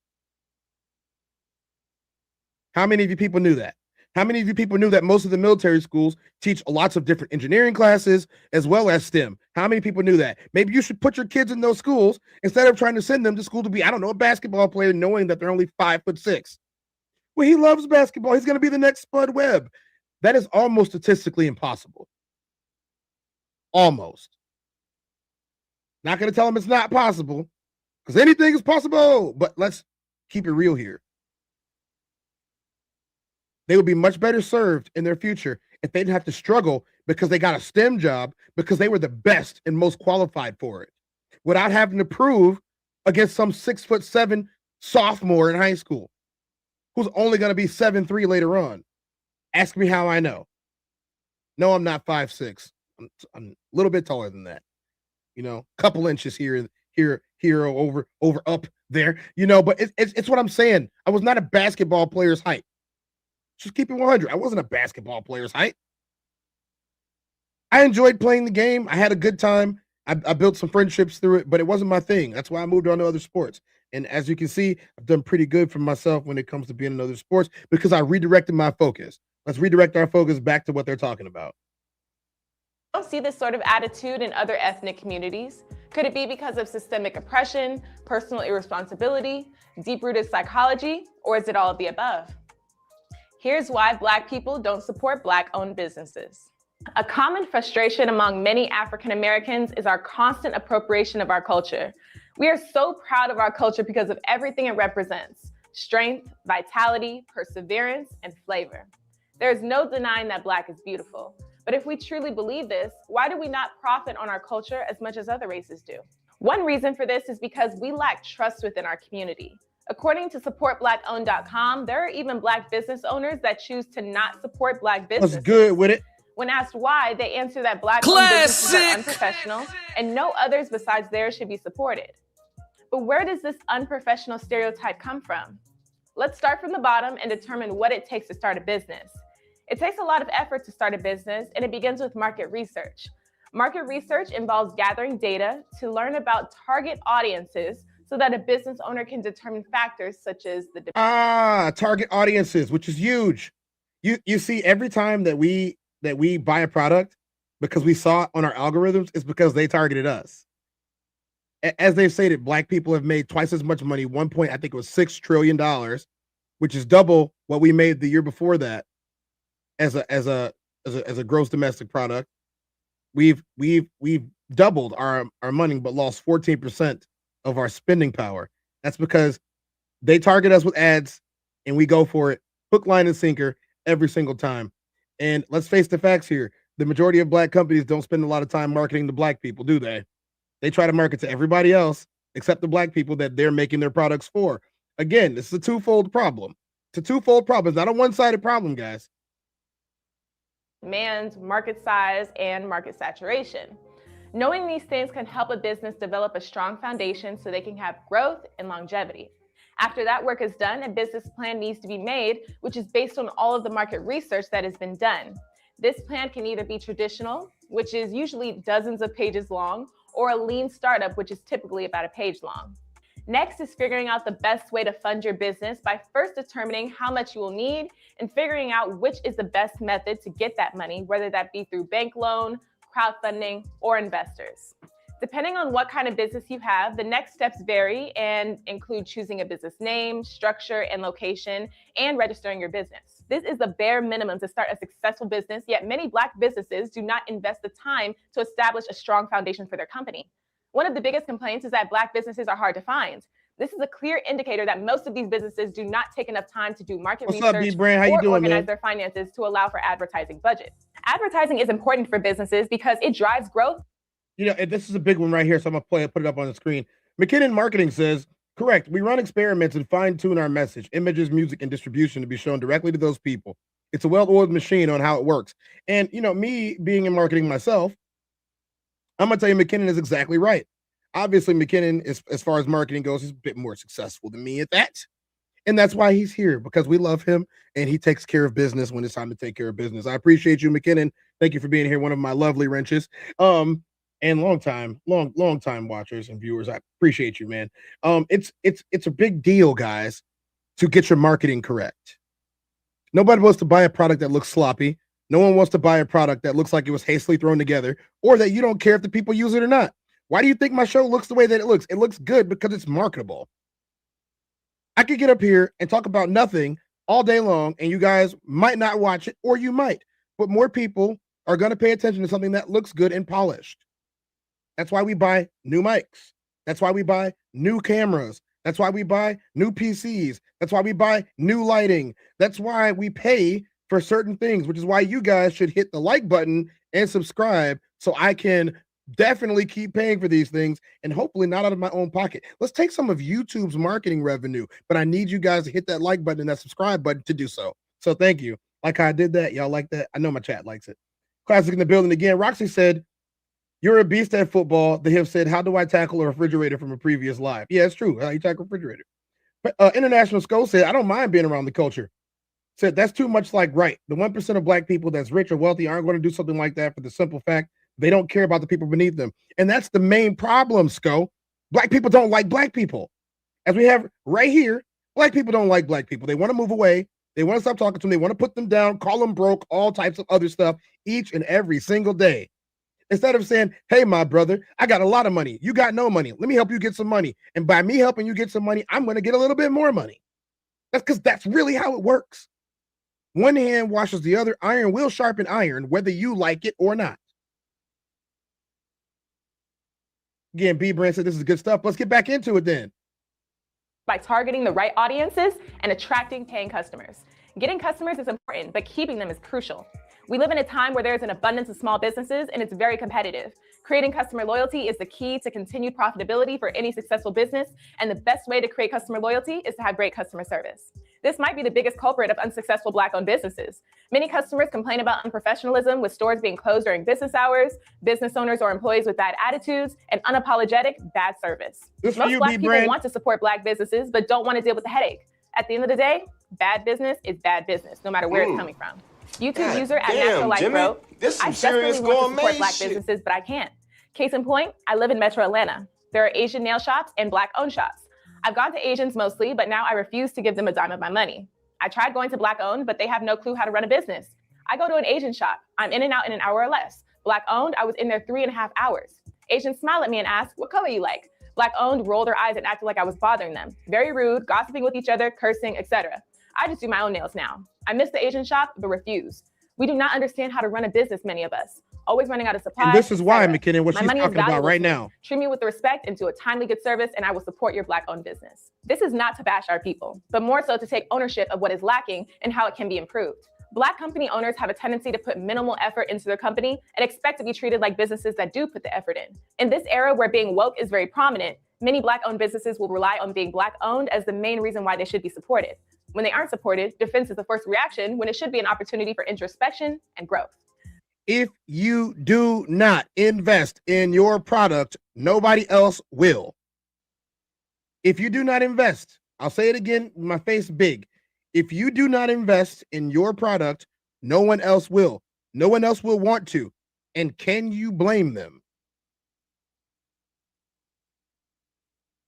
How many of you people knew that? How many of you people knew that most of the military schools teach lots of different engineering classes as well as STEM? How many people knew that? Maybe you should put your kids in those schools instead of trying to send them to school to be, I don't know, a basketball player, knowing that they're only 5'6". Well, he loves basketball. He's going to be the next Spud Webb. That is almost statistically impossible. Almost. Not going to tell him it's not possible, because anything is possible. But let's keep it real here. They would be much better served in their future if they didn't have to struggle because they got a STEM job because they were the best and most qualified for it, without having to prove against some 6'7" sophomore in high school who's only going to be 7'3" later on. Ask me how I know. No, I'm not 5'6". I'm a little bit taller than that. You know, a couple inches here, over, up there. You know, but it's what I'm saying. I was not a basketball player's height. Just keep it 100. I wasn't a basketball player's height. I enjoyed playing the game. I had a good time. I built some friendships through it, but it wasn't my thing. That's why I moved on to other sports. And as you can see, I've done pretty good for myself when it comes to being in other sports because I redirected my focus. Let's redirect our focus back to what they're talking about. Don't see this sort of attitude in other ethnic communities? Could it be because of systemic oppression, personal irresponsibility, deep-rooted psychology, or is it all of the above? Here's why Black people don't support Black-owned businesses. A common frustration among many African Americans is our constant appropriation of our culture. We are so proud of our culture because of everything it represents: strength, vitality, perseverance, and flavor. There is no denying that Black is beautiful. But if we truly believe this, why do we not profit on our culture as much as other races do? One reason for this is because we lack trust within our community. According to supportblackowned.com, there are even Black business owners that choose to not support Black businesses. What's good with it? When asked why, they answer that Black-owned businesses are unprofessional and no others besides theirs should be supported. But where does this unprofessional stereotype come from? Let's start from the bottom and determine what it takes to start a business. It takes a lot of effort to start a business, and it begins with market research. Market research involves gathering data to learn about target audiences so that a business owner can determine factors such as the target audiences, which is huge. You see, every time that we buy a product because we saw it on our algorithms, it's because they targeted us. As they've stated, Black people have made twice as much money. I think it was $6 trillion, which is double what we made the year before that as a gross domestic product. We've doubled our money, but lost 14% of our spending power. That's because they target us with ads and we go for it hook, line, and sinker every single time. And let's face the facts here. The majority of Black companies don't spend a lot of time marketing to Black people, do they? They try to market to everybody else except the Black people that they're making their products for. Again, this is a twofold problem. It's a twofold problem. It's not a one-sided problem, guys. Demand, market size, and market saturation. Knowing these things can help a business develop a strong foundation so they can have growth and longevity. After that work is done, a business plan needs to be made, which is based on all of the market research that has been done. This plan can either be traditional, which is usually dozens of pages long, or a lean startup, which is typically about a page long. Next is figuring out the best way to fund your business by first determining how much you will need and figuring out which is the best method to get that money, whether that be through bank loan, crowdfunding, or investors. Depending on what kind of business you have, the next steps vary and include choosing a business name, structure, and location, and registering your business. This is the bare minimum to start a successful business, yet many Black businesses do not invest the time to establish a strong foundation for their company. One of the biggest complaints is that Black businesses are hard to find. This is a clear indicator that most of these businesses do not take enough time to do market research or organize their finances to allow for advertising budget. Advertising is important for businesses because it drives growth. You know, and this is a big one right here, so I'm gonna put it up on the screen. McKinnon Marketing says, correct, we run experiments and fine-tune our message, images, music, and distribution to be shown directly to those people. It's a well-oiled machine on how it works. And, you know, me being in marketing myself, I'm gonna tell you McKinnon is exactly right. Obviously, McKinnon, as far as marketing goes, is a bit more successful than me at that. And that's why he's here, because we love him and he takes care of business when it's time to take care of business. I appreciate you, McKinnon. Thank you for being here, one of my lovely wrenches. And long time watchers and viewers. I appreciate you, man. It's a big deal, guys, to get your marketing correct. Nobody wants to buy a product that looks sloppy. No one wants to buy a product that looks like it was hastily thrown together, or that you don't care if the people use it or not. Why do you think my show looks the way that it looks? It looks good because it's marketable. I could get up here and talk about nothing all day long, and you guys might not watch it, or you might, but more people are going to pay attention to something that looks good and polished. That's why we buy new mics. That's why we buy new cameras. That's why we buy new PCs. That's why we buy new lighting. That's why we pay for certain things, which is why you guys should hit the like button and subscribe so I can definitely keep paying for these things and hopefully not out of my own pocket. Let's take some of YouTube's marketing revenue, but I need you guys to hit that like button and that subscribe button to do so. So thank you. Like how I did that. Y'all like that? I know my chat likes it. Classic in the building again. Roxy said, you're a beast at football. The Hip said, how do I tackle a refrigerator from a previous live? Yeah, it's true. How you tackle a refrigerator. But International Skull said, I don't mind being around the culture. Said, that's too much like right. The 1% of Black people that's rich or wealthy aren't going to do something like that for the simple fact they don't care about the people beneath them. And that's the main problem, Skull. Black people don't like Black people. As we have right here, Black people don't like Black people. They want to move away. They want to stop talking to them. They want to put them down, call them broke, all types of other stuff each and every single day. Instead of saying, hey, my brother, I got a lot of money. You got no money. Let me help you get some money. And by me helping you get some money, I'm going to get a little bit more money. That's because that's really how it works. One hand washes the other. Iron will sharpen iron, whether you like it or not. Again, B. Brand said this is good stuff. Let's get back into it then. By targeting the right audiences and attracting paying customers. Getting customers is important, but keeping them is crucial. We live in a time where there's an abundance of small businesses and it's very competitive. Creating customer loyalty is the key to continued profitability for any successful business, and the best way to create customer loyalty is to have great customer service. This might be the biggest culprit of unsuccessful Black-owned businesses. Many customers complain about unprofessionalism, with stores being closed during business hours, business owners or employees with bad attitudes, and unapologetic bad service. Most Black people want to support Black businesses, but don't want to deal with the headache. At the end of the day, bad business is bad business, no matter where it's coming from. YouTube user at Natural Light wrote, I desperately want to support Black businesses, but I can't. Case in point, I live in Metro Atlanta. There are Asian nail shops and Black-owned shops. I've gone to Asians mostly, but now I refuse to give them a dime of my money. I tried going to Black-owned, but they have no clue how to run a business. I go to an Asian shop. I'm in and out in an hour or less. Black-owned, I was in there 3.5 hours. Asians smile at me and ask, what color you like? Black-owned rolled their eyes and acted like I was bothering them. Very rude, gossiping with each other, cursing, etc. I just do my own nails now. I miss the Asian shop, but refuse. We do not understand how to run a business, many of us. Always running out of supplies. And this is why, McKinnon, what she's talking about right now. Treat me with respect and do a timely good service, and I will support your Black-owned business. This is not to bash our people, but more so to take ownership of what is lacking and how it can be improved. Black company owners have a tendency to put minimal effort into their company and expect to be treated like businesses that do put the effort in. In this era where being woke is very prominent, many Black-owned businesses will rely on being Black-owned as the main reason why they should be supported. When they aren't supported, defense is the first reaction when it should be an opportunity for introspection and growth. If you do not invest in your product, nobody else will. If you do not invest, I'll say it again, my face big. If you do not invest in your product, no one else will. No one else will want to. And can you blame them?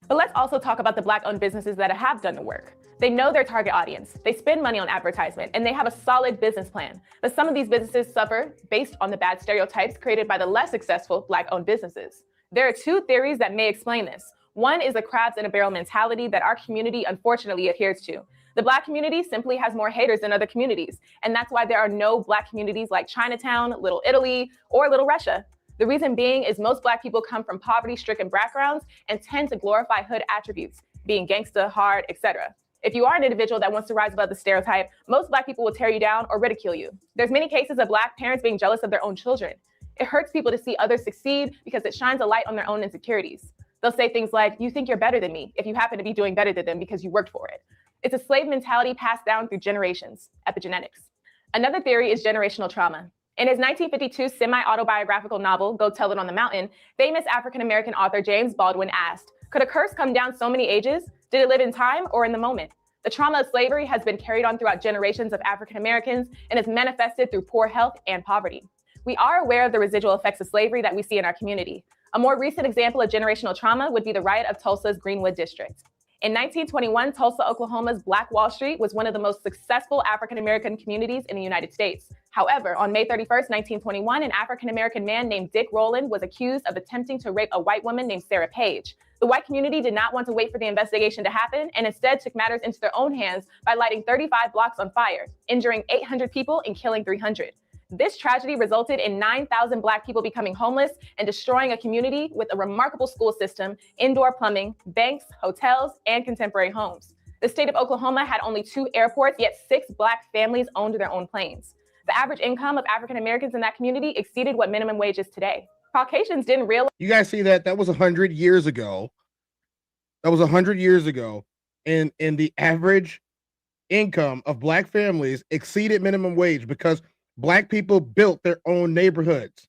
But let's also talk about the Black-owned businesses that have done the work. They know their target audience, they spend money on advertisement, and they have a solid business plan. But some of these businesses suffer based on the bad stereotypes created by the less successful Black-owned businesses. There are two theories that may explain this. One is the crabs in a barrel mentality that our community unfortunately adheres to. The Black community simply has more haters than other communities, and that's why there are no Black communities like Chinatown, Little Italy, or Little Russia. The reason being is most Black people come from poverty-stricken backgrounds and tend to glorify hood attributes, being gangsta, hard, etc. If you are an individual that wants to rise above the stereotype, most Black people will tear you down or ridicule you. There's many cases of Black parents being jealous of their own children. It hurts people to see others succeed because it shines a light on their own insecurities. They'll say things like, "You think you're better than me," if you happen to be doing better than them because you worked for it. It's a slave mentality passed down through generations, epigenetics. Another theory is generational trauma. In his 1952 semi-autobiographical novel, Go Tell It on the Mountain, famous African-American author James Baldwin asked, could a curse come down so many ages? Did it live in time or in the moment? The trauma of slavery has been carried on throughout generations of African-Americans and is manifested through poor health and poverty. We are aware of the residual effects of slavery that we see in our community. A more recent example of generational trauma would be the riot of Tulsa's Greenwood District. In 1921, Tulsa, Oklahoma's Black Wall Street was one of the most successful African-American communities in the United States. However, on May 31st, 1921, an African-American man named Dick Rowland was accused of attempting to rape a white woman named Sarah Page. The white community did not want to wait for the investigation to happen and instead took matters into their own hands by lighting 35 blocks on fire, injuring 800 people and killing 300. This tragedy resulted in 9,000 Black people becoming homeless and destroying a community with a remarkable school system, indoor plumbing, banks, hotels, and contemporary homes. The state of Oklahoma had only 2 airports, yet 6 Black families owned their own planes. The average income of African Americans in that community exceeded what minimum wage is today. Caucasians didn't realize. You guys see that? That was 100 years ago. That was 100 years ago. And the average income of Black families exceeded minimum wage because Black people built their own neighborhoods.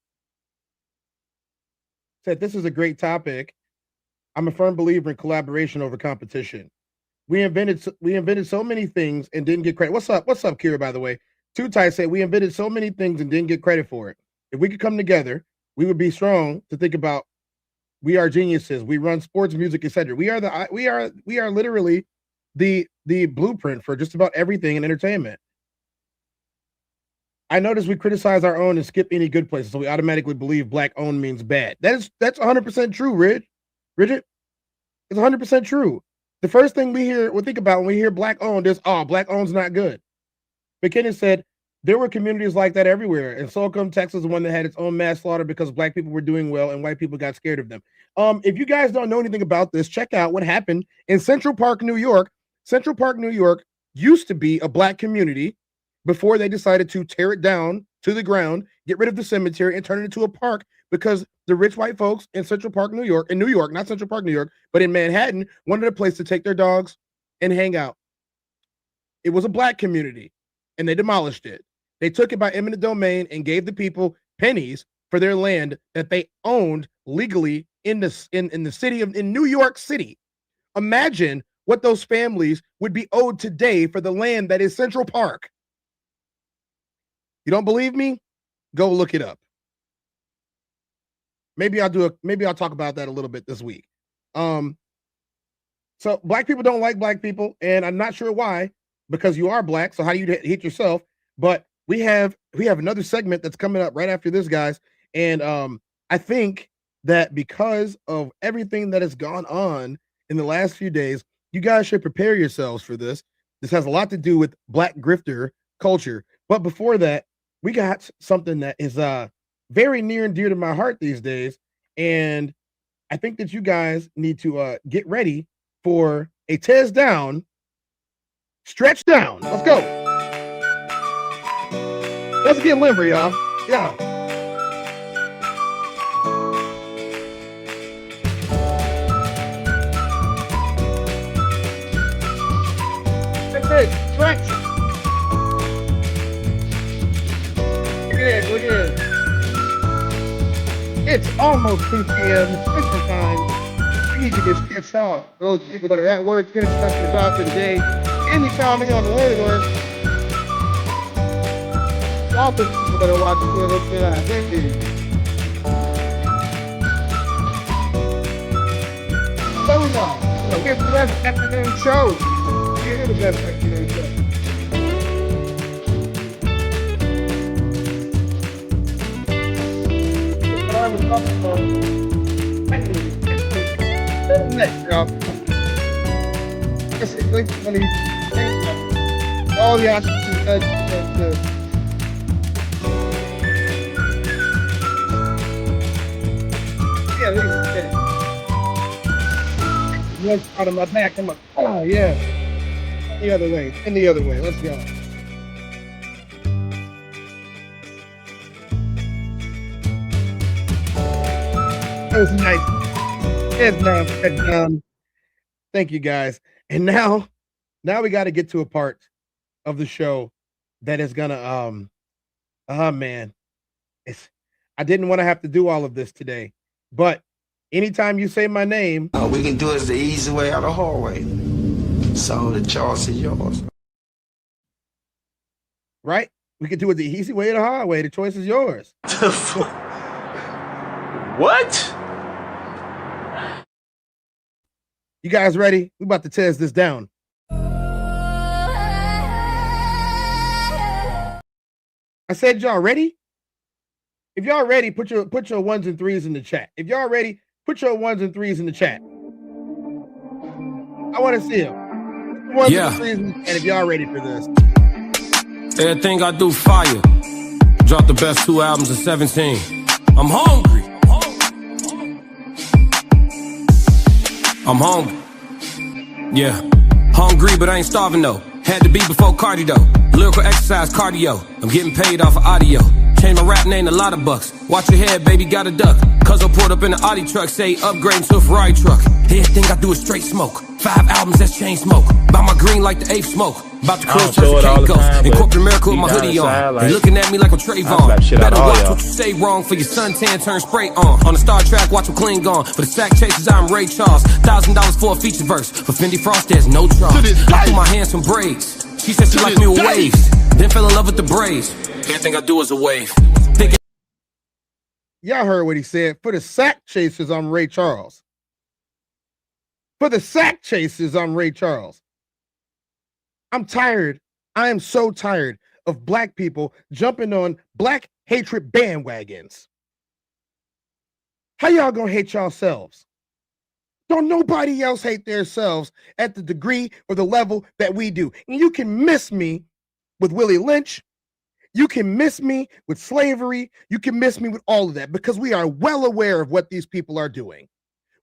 Said this is a great topic. I'm a firm believer in collaboration over competition. We invented so many things and didn't get credit. What's up, Kira, by the way? Too Tight said we invented so many things and didn't get credit for it. If we could come together, we would be strong to think about we are geniuses. We run sports, music, etc. We are literally the blueprint for just about everything in entertainment. I notice we criticize our own and skip any good places, so we automatically believe Black owned means bad. That's 100% true, Bridget. It's 100% true. The first thing we think about when we hear Black owned is, oh, Black owned's not good. McKinnon said there were communities like that everywhere, and Slocum, Texas, is one that had its own mass slaughter because Black people were doing well and white people got scared of them. If you guys don't know anything about this, check out what happened in Central Park, New York. Central Park, New York used to be a Black community before they decided to tear it down to the ground, get rid of the cemetery, and turn it into a park because the rich white folks in Central Park, New York, not Central Park, New York, but in Manhattan, wanted a place to take their dogs and hang out. It was a Black community, and they demolished it. They took it by eminent domain and gave the people pennies for their land that they owned legally in the city of New York City. Imagine what those families would be owed today for the land that is Central Park. You don't believe me? Go look it up. Maybe I'll talk about that a little bit this week. So Black people don't like Black people, and I'm not sure why, because you are Black. So how do you hate yourself? But we have another segment that's coming up right after this, guys. And I think that because of everything that has gone on in the last few days, you guys should prepare yourselves for this. This has a lot to do with Black grifter culture. But before that, we got something that is very near and dear to my heart these days. And I think that you guys need to get ready for a TezDown stretch down. Let's go. Let's get limber, y'all. Yeah. Stretch. Look at it. It's almost 2 p.m. Central Time. We need to get sketched out. Those people that are at work, getting something about for the day. Anytime they on the way to work. All the people that are watching here, let's get out. Thank you. So now, here's the best afternoon show. Here's the best afternoon show. All the options. Yeah, one out of my back. I'm like, oh yeah. The other way. In the other way. Let's go. That was nice. It's nice. Thank you guys. And now we got to get to a part of the show that is gonna man. I didn't want to have to do all of this today, but anytime you say my name, we can do it the easy way out of the hallway. So the choice is yours. Right? We can do it the easy way or the hard way. The choice is yours. What? You guys ready? We about to test this down. I said y'all ready? If y'all ready, put your ones and threes in the chat. If y'all ready, put your ones and threes in the chat. I want to see them. Ones and threes in the chat if y'all ready for this. Everything I do fire. Dropped the best 2 albums in 17. I'm hungry. I'm hungry. Yeah. Hungry, but I ain't starving though. Had to be before cardio. Lyrical exercise cardio. I'm getting paid off of audio. Change my rap name to lot of bucks. Watch your head, baby, got a duck. Cuz I pulled up in the Audi truck, say upgrading to a Ferrari truck. Everything I do is straight smoke. 5 albums, that's chain smoke. Buy my green like the 8th smoke. About to close church and cake ghost. In corporate America with my hoodie on. They looking at me like I'm Trayvon. Better watch what you say wrong for your suntan turn spray on. On the Star Trek, watch them clean gone. For the sack chasers, I'm Ray Charles. $1,000 for a feature verse. For Fendi Frost, there's no charge. I threw my hands some braids. She said she liked me with waves. Then fell in love with the braids. Everything I do is a wave. Y'all heard what he said. For the sack chasers, I'm Ray Charles. For the sack chasers, I'm Ray Charles. I'm tired. I am so tired of black people jumping on black hatred bandwagons. How y'all gonna hate yourselves? Don't nobody else hate themselves at the degree or the level that we do. And you can miss me with Willie Lynch. You can miss me with slavery. You can miss me with all of that because we are well aware of what these people are doing.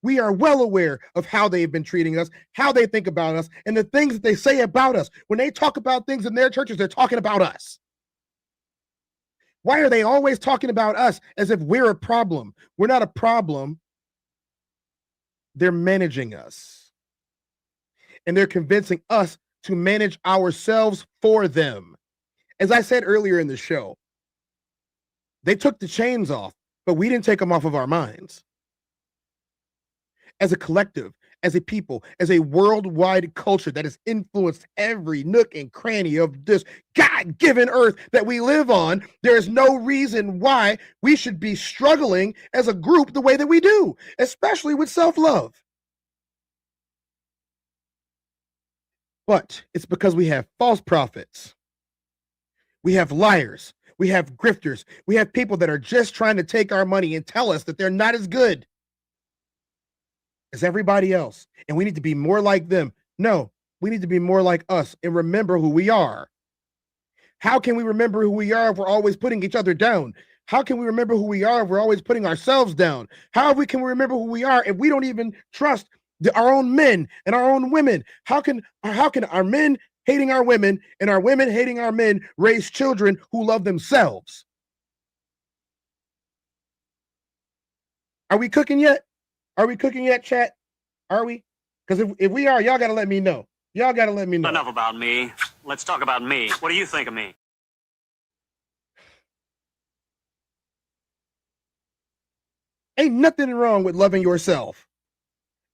We are well aware of how they've been treating us, how they think about us, and the things that they say about us. When they talk about things in their churches, they're talking about us. Why are they always talking about us as if we're a problem? We're not a problem. They're managing us. And they're convincing us to manage ourselves for them. As I said earlier in the show, they took the chains off, but we didn't take them off of our minds. As a collective, as a people, as a worldwide culture that has influenced every nook and cranny of this God-given earth that we live on, there is no reason why we should be struggling as a group the way that we do, especially with self-love. But it's because we have false prophets. We have liars. We have grifters. We have people that are just trying to take our money and tell us that they're not as good as everybody else. And we need to be more like them. No, we need to be more like us and remember who we are. How can we remember who we are if we're always putting each other down? How can we remember who we are if we're always putting ourselves down? How can we remember who we are if we don't even trust our own men and our own women? How can our men hating our women and our women hating our men raise children who love themselves? Are we cooking yet? Are we cooking yet, chat? Are we? Because if we are, y'all got to let me know. Y'all got to let me know. Enough about me. Let's talk about me. What do you think of me? Ain't nothing wrong with loving yourself.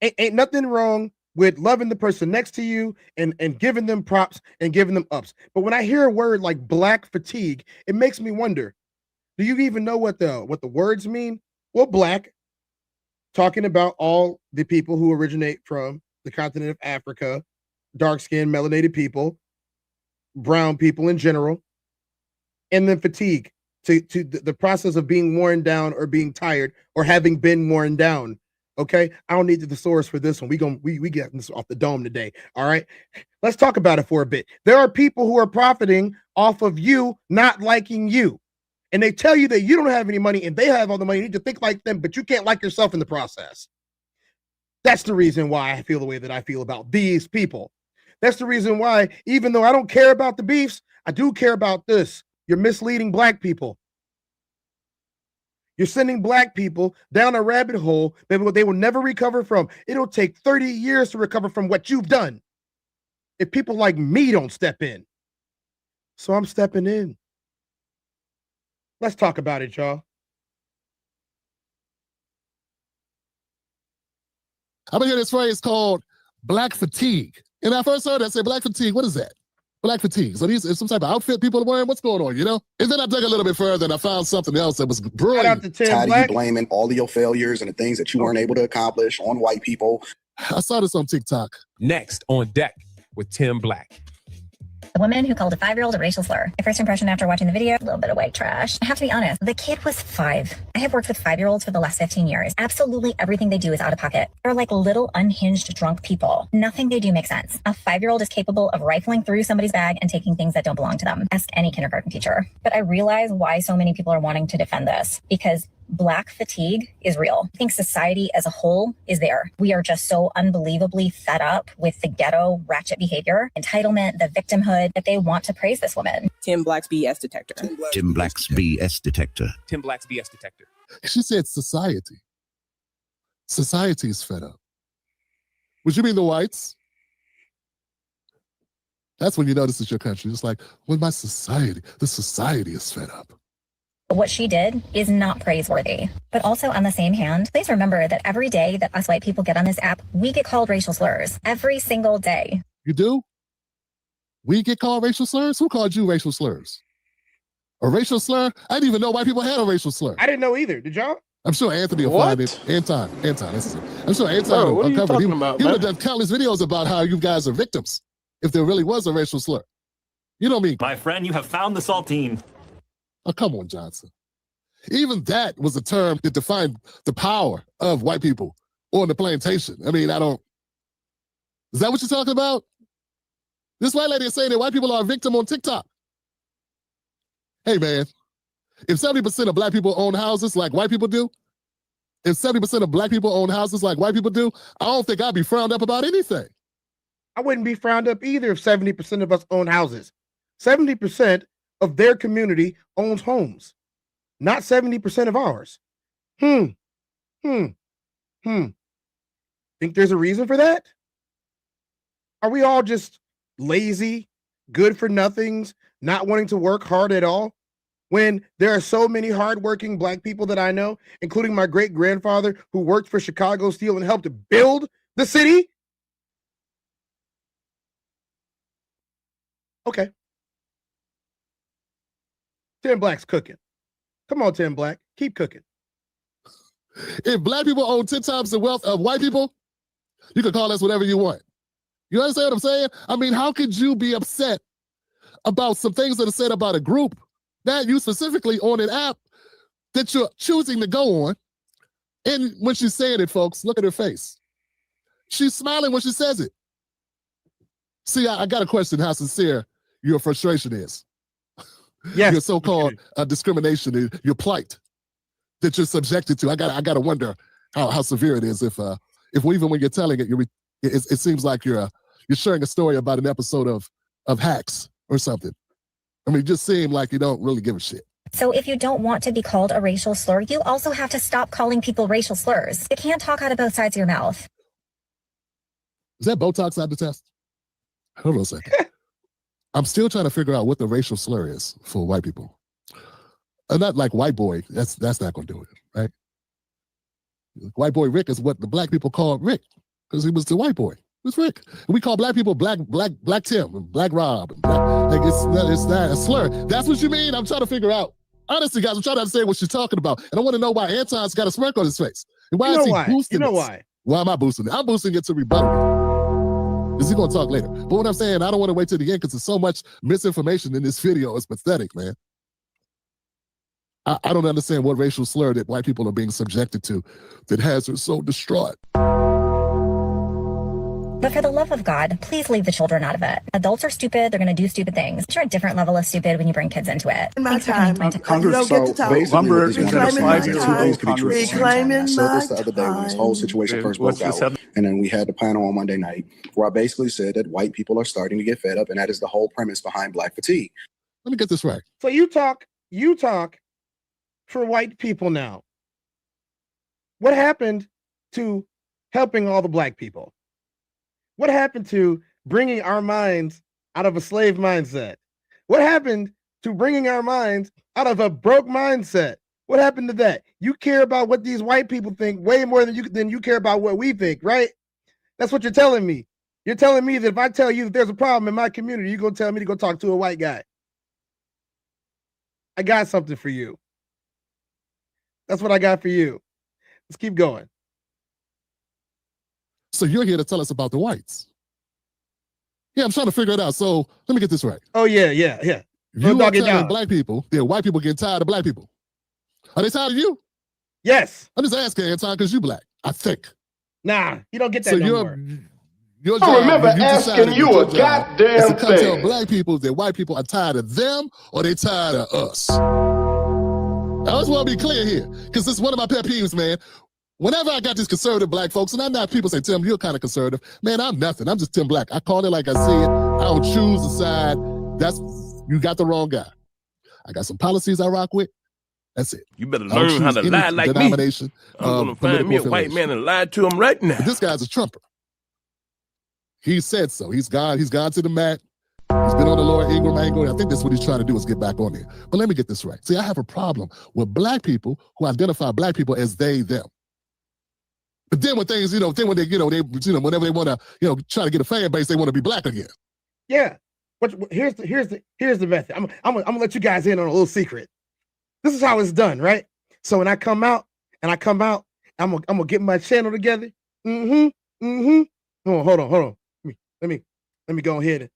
Ain't nothing wrong with loving the person next to you and giving them props and giving them ups. But when I hear a word like black fatigue, it makes me wonder, do you even know what the words mean? Well, black talking about all the people who originate from the continent of Africa, dark-skinned, melanated people, brown people in general, and then fatigue, to the process of being worn down or being tired or having been worn down. Okay, I don't need the thesaurus for this one. We get this off the dome today. All right, let's talk about it for a bit. There are people who are profiting off of you not liking you, and they tell you that you don't have any money and they have all the money. You need to think like them, but you can't like yourself in the process. That's the reason why I feel the way that I feel about these people. That's the reason why, even though I don't care about the beefs, I do care about this. You're misleading black people. You're sending black people down a rabbit hole that they will never recover from. It'll take 30 years to recover from what you've done if people like me don't step in. So I'm stepping in. Let's talk about it, y'all. I'm gonna hear this phrase called black fatigue. And I first heard it, I said, black fatigue, what is that? Black fatigue. So these is some type of outfit people are wearing. What's going on, you know? And then I dug a little bit further and I found something else that was brilliant. Tired of you blaming all of your failures and the things that you weren't able to accomplish on white people. I saw this on TikTok. Next on deck with Tim Black. The woman who called a 5-year-old a racial slur. My first impression after watching the video, a little bit of white trash. I have to be honest, the kid was 5. I have worked with 5-year-olds for the last 15 years. Absolutely everything they do is out of pocket. They're like little unhinged drunk people. Nothing they do makes sense. A 5-year-old is capable of rifling through somebody's bag and taking things that don't belong to them. Ask any kindergarten teacher. But I realize why so many people are wanting to defend this, because black fatigue is real. I think society as a whole is there. We are just so unbelievably fed up with the ghetto ratchet behavior, entitlement, the victimhood, that they want to praise this woman. Tim Black's BS detector. Tim Black's BS detector. Tim Black's BS detector. She said society. Society is fed up. Would you mean the whites? That's when you know this is your country. It's like, when my society, the society is fed up. What she did is not praiseworthy. But also on the same hand, please remember that every day that us white people get on this app, we get called racial slurs. Every single day. You do? We get called racial slurs? Who called you racial slurs? A racial slur? I didn't even know white people had a racial slur. I didn't know either. Did y'all? I'm sure Anthony will find it. Anton, I'm sure Anton will uncover it. He would have done countless videos about how you guys are victims if there really was a racial slur. You know me. My friend, you have found the saltine. Oh, come on, Johnson. Even that was a term that defined the power of white people on the plantation. I mean, is that what you're talking about? This white lady is saying that white people are a victim on TikTok. Hey, man, if 70% of black people own houses like white people do, if 70% of black people own houses like white people do, I don't think I'd be frowned up about anything. I wouldn't be frowned up either if 70% of us own houses. 70% of their community owns homes, not 70% of ours. Think there's a reason for that? Are we all just lazy, good for nothings, not wanting to work hard at all? When there are so many hardworking black people that I know, including my great-grandfather who worked for Chicago Steel and helped build the city? Okay. Tim Black's cooking. Come on, Tim Black. Keep cooking. If black people own 10 times the wealth of white people, you can call us whatever you want. You understand what I'm saying? I mean, how could you be upset about some things that are said about a group, not you specifically on an app that you're choosing to go on? And when she's saying it, folks, look at her face. She's smiling when she says it. See, I got to question how sincere your frustration is. Yes. Your so-called discrimination, your plight that you're subjected to. I got to wonder how severe it is if even when you're telling it, it seems like you're sharing a story about an episode of Hacks or something. I mean, it just seemed like you don't really give a shit. So if you don't want to be called a racial slur, you also have to stop calling people racial slurs. You can't talk out of both sides of your mouth. Is that Botox I detest? Hold on a second. I'm still trying to figure out what the racial slur is for white people. Not like white boy. That's not going to do it, right? White boy Rick is what the black people call Rick because he was the white boy. It was Rick. And we call black people black Tim and black Rob. And like it's not a slur. That's what you mean? I'm trying to figure out. Honestly, guys, I'm trying to understand what you're talking about. And I want to know why Anton's got a smirk on his face. And why You know is he why? boosting You know this? why? Why am I boosting it? I'm boosting it to rebuttal it. Is he going to talk later? But what I'm saying, I don't want to wait till the end because there's so much misinformation in this video. It's pathetic, man. I don't understand what racial slur that white people are being subjected to that has her so distraught. But for the love of God, please leave the children out of it. Adults are stupid. They're going to do stupid things. You're a different level of stupid when you bring kids into it. In my time, you Congress, don't get to talk. basically what this one Reclaiming my understands is that two time. things can be true at the same time. And I Reclaiming said this the my other day when this whole situation first What's broke this out. And then we had the panel on Monday night where I basically said that white people are starting to get fed up, and that is the whole premise behind Black fatigue. Let me get this right. So you talk for white people now. What happened to helping all the Black people? What happened to bringing our minds out of a slave mindset? What happened to bringing our minds out of a broke mindset? What happened to that? You care about what these white people think way more than you care about what we think, right? That's what you're telling me. You're telling me that if I tell you that there's a problem in my community, you're going to tell me to go talk to a white guy. I got something for you. That's what I got for you. Let's keep going. So you're here to tell us about the whites. Yeah, I'm trying to figure it out. So let me get this right. Oh, yeah. You are telling Black people that white people get tired of Black people. Are they tired of you? Yes. I'm just asking, Anton, because you Black, I think. Nah, you don't get that no more. Your I job, remember you asking you a goddamn is to come tell thing. Black people that white people are tired of them or they tired of us. I just want to be clear here, because this is one of my pet peeves, man. Whenever I got these conservative Black folks, and I'm not, people say, Tim, you're kind of conservative. Man, I'm nothing. I'm just Tim Black. I call it like I see it. I don't choose a side. You got the wrong guy. I got some policies I rock with. That's it. You better learn how to lie like me. I'm going to find me a white man and lie to him right now. But this guy's a Trumper. He said so. He's gone to the mat. He's been on the Laura Ingraham angle. I think that's what he's trying to do is get back on there. But let me get this right. See, I have a problem with Black people who identify Black people as they, them. But then when things, then when they, whenever they want to, try to get a fan base, they want to be Black again. Yeah. But here's the method. I'm gonna let you guys in on a little secret. This is how it's done, right? So when I come out, I'm gonna get my channel together. Hold on. Let me go ahead and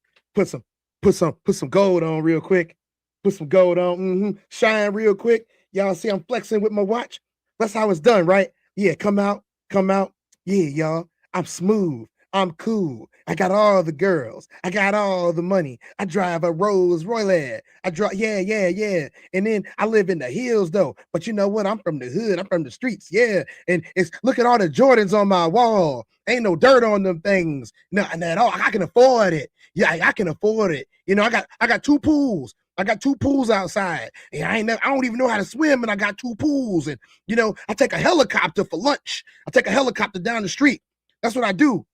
put some gold on real quick. Put some gold on. Shine real quick. Y'all see I'm flexing with my watch. That's how it's done, right? Yeah, come out. Yeah, y'all. I'm smooth. I'm cool. I got all the girls. I got all the money. I drive a Rolls Royce. Yeah. And then I live in the hills though. But you know what? I'm from the hood. I'm from the streets. Yeah. And look at all the Jordans on my wall. Ain't no dirt on them things. No, at all. I can afford it. Yeah, I can afford it. I got two pools. I got two pools outside. And I don't even know how to swim, and I got two pools. And I take a helicopter for lunch. I take a helicopter down the street. That's what I do.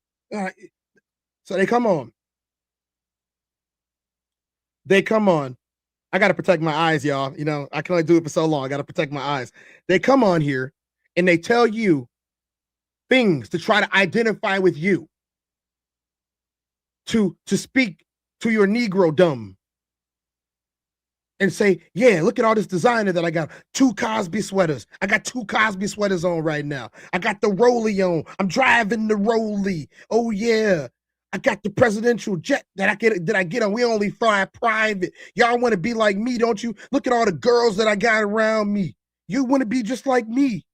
So they come on. I got to protect my eyes, y'all. I can only do it for so long. I got to protect my eyes. They come on here and they tell you things to try to identify with you, to speak to your Negro dumb and say, yeah, look at all this designer that I got. 2 Cosby sweaters. I got 2 Cosby sweaters on right now. I got the Rollie on. I'm driving the Rollie. Oh yeah. I got the presidential jet that I get on. We only fly private. Y'all want to be like me, don't you? Look at all the girls that I got around me. You want to be just like me.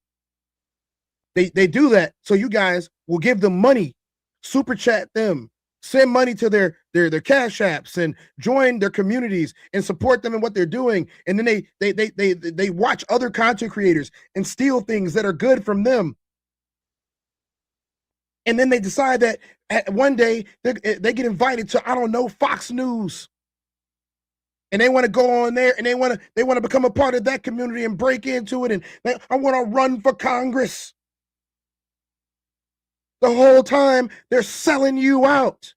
They do that so you guys will give them money, super chat them, send money to their cash apps and join their communities and support them in what they're doing. And then they watch other content creators and steal things that are good from them. And then they decide that one day they get invited to, I don't know, Fox News. And they want to go on there and they want to become a part of that community and break into it. And I want to run for Congress. The whole time they're selling you out.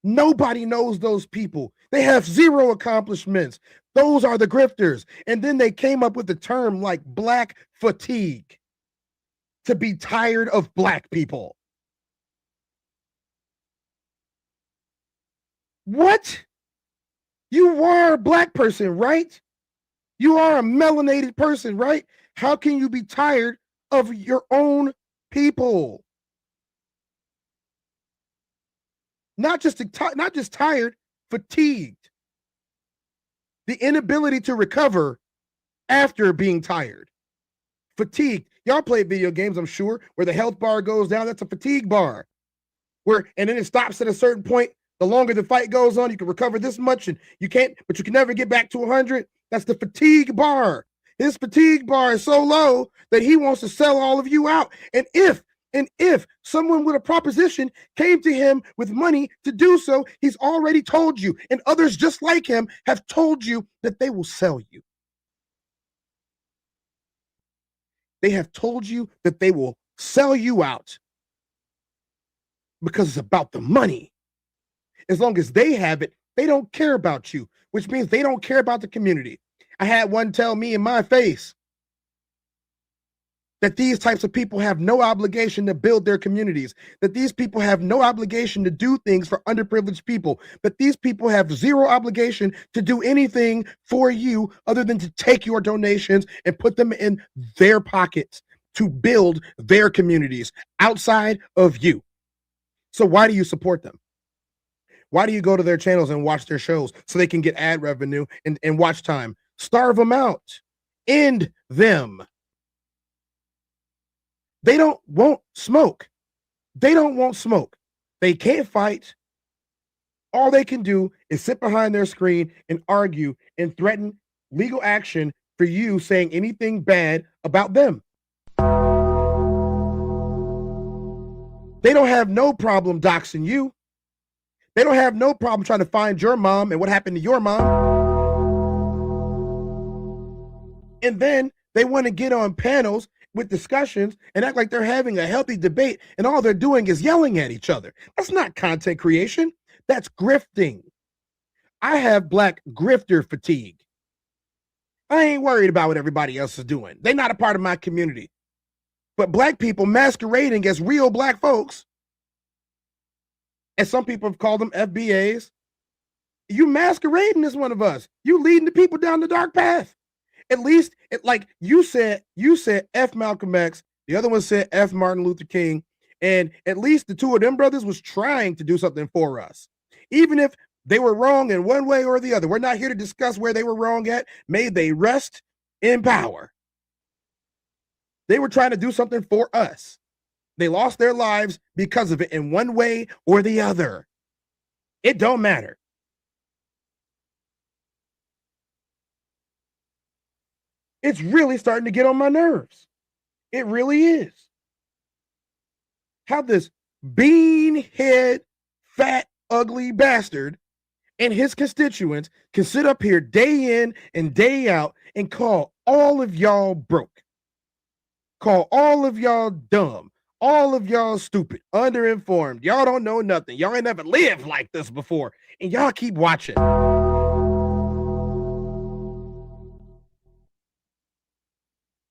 Nobody knows those people. They have 0 accomplishments. Those are the grifters. And then they came up with the term like Black fatigue, to be tired of Black people. What? You are a Black person, right? You are a melanated person, right? How can you be tired of your own people. Not just tired, fatigued. The inability to recover after being tired. Fatigued. Y'all play video games, I'm sure, where the health bar goes down. That's a fatigue bar. And then it stops at a certain point. The longer the fight goes on, you can recover this much, and you can't, but you can never get back to 100. That's the fatigue bar. His fatigue bar is so low that he wants to sell all of you out. And if someone with a proposition came to him with money to do so, he's already told you, and others just like him have told you that they will sell you. They have told you that they will sell you out because it's about the money. As long as they have it, they don't care about you, which means they don't care about the community. I had one tell me in my face that these types of people have no obligation to build their communities, that these people have no obligation to do things for underprivileged people, that these people have zero obligation to do anything for you other than to take your donations and put them in their pockets to build their communities outside of you. So why do you support them? Why do you go to their channels and watch their shows so they can get ad revenue and watch time? Starve them out. End them. They don't want smoke. They don't want smoke. They can't fight. All they can do is sit behind their screen and argue and threaten legal action for you saying anything bad about them. They don't have no problem doxing you. They don't have no problem trying to find your mom and what happened to your mom. And then they want to get on panels with discussions and act like they're having a healthy debate, and all they're doing is yelling at each other. That's not content creation. That's grifting. I have black grifter fatigue. I ain't worried about what everybody else is doing. They're not a part of my community. But black people masquerading as real black folks, and some people have called them FBAs, you masquerading as one of us. You leading the people down the dark path. At least, like you said F Malcolm X, the other one said F Martin Luther King, and at least the two of them brothers was trying to do something for us. Even if they were wrong in one way or the other. We're not here to discuss where they were wrong at. May they rest in power. They were trying to do something for us. They lost their lives because of it in one way or the other. It don't matter. It's really starting to get on my nerves. It really is. How this beanhead, fat, ugly bastard and his constituents can sit up here day in and day out and call all of y'all broke. Call all of y'all dumb. All of y'all stupid, underinformed. Y'all don't know nothing. Y'all ain't never lived like this before. And y'all keep watching.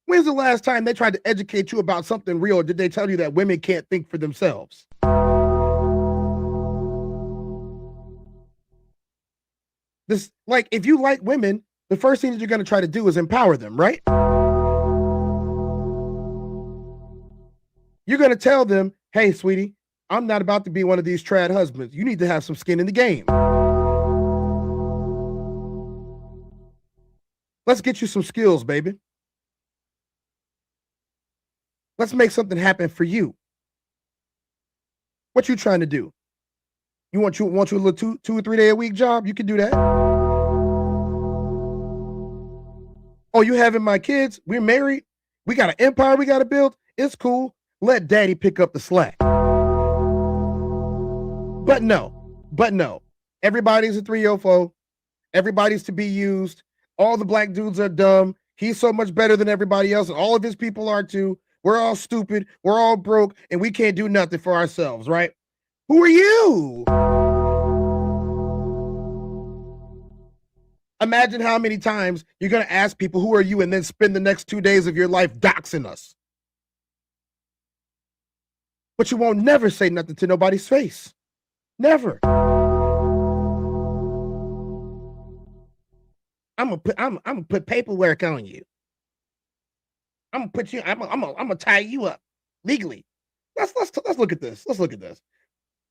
When's the last time they tried to educate you about something real, or did they tell you that women can't think for themselves? This, like, if you like women, the first thing that you're going to try to do is empower them, right? You're going to tell them, hey, sweetie, I'm not about to be one of these trad husbands. You need to have some skin in the game. Let's get you some skills, baby. Let's make something happen for you. What you trying to do? You want you a little two or 3 day a week job? You can do that. Oh, you having my kids? We're married. We got an empire we got to build. It's cool. Let daddy pick up the slack. But no. Everybody's a 304. Everybody's to be used. All the black dudes are dumb. He's so much better than everybody else, and all of his people are too. We're all stupid. We're all broke, and we can't do nothing for ourselves, right? Who are you? Imagine how many times you're going to ask people, who are you, and then spend the next 2 days of your life doxing us. But you won't never say nothing to nobody's face. Never. I'm gonna put paperwork on you. I'm gonna put you. I'm gonna tie you up legally. Let's look at this. Let's look at this.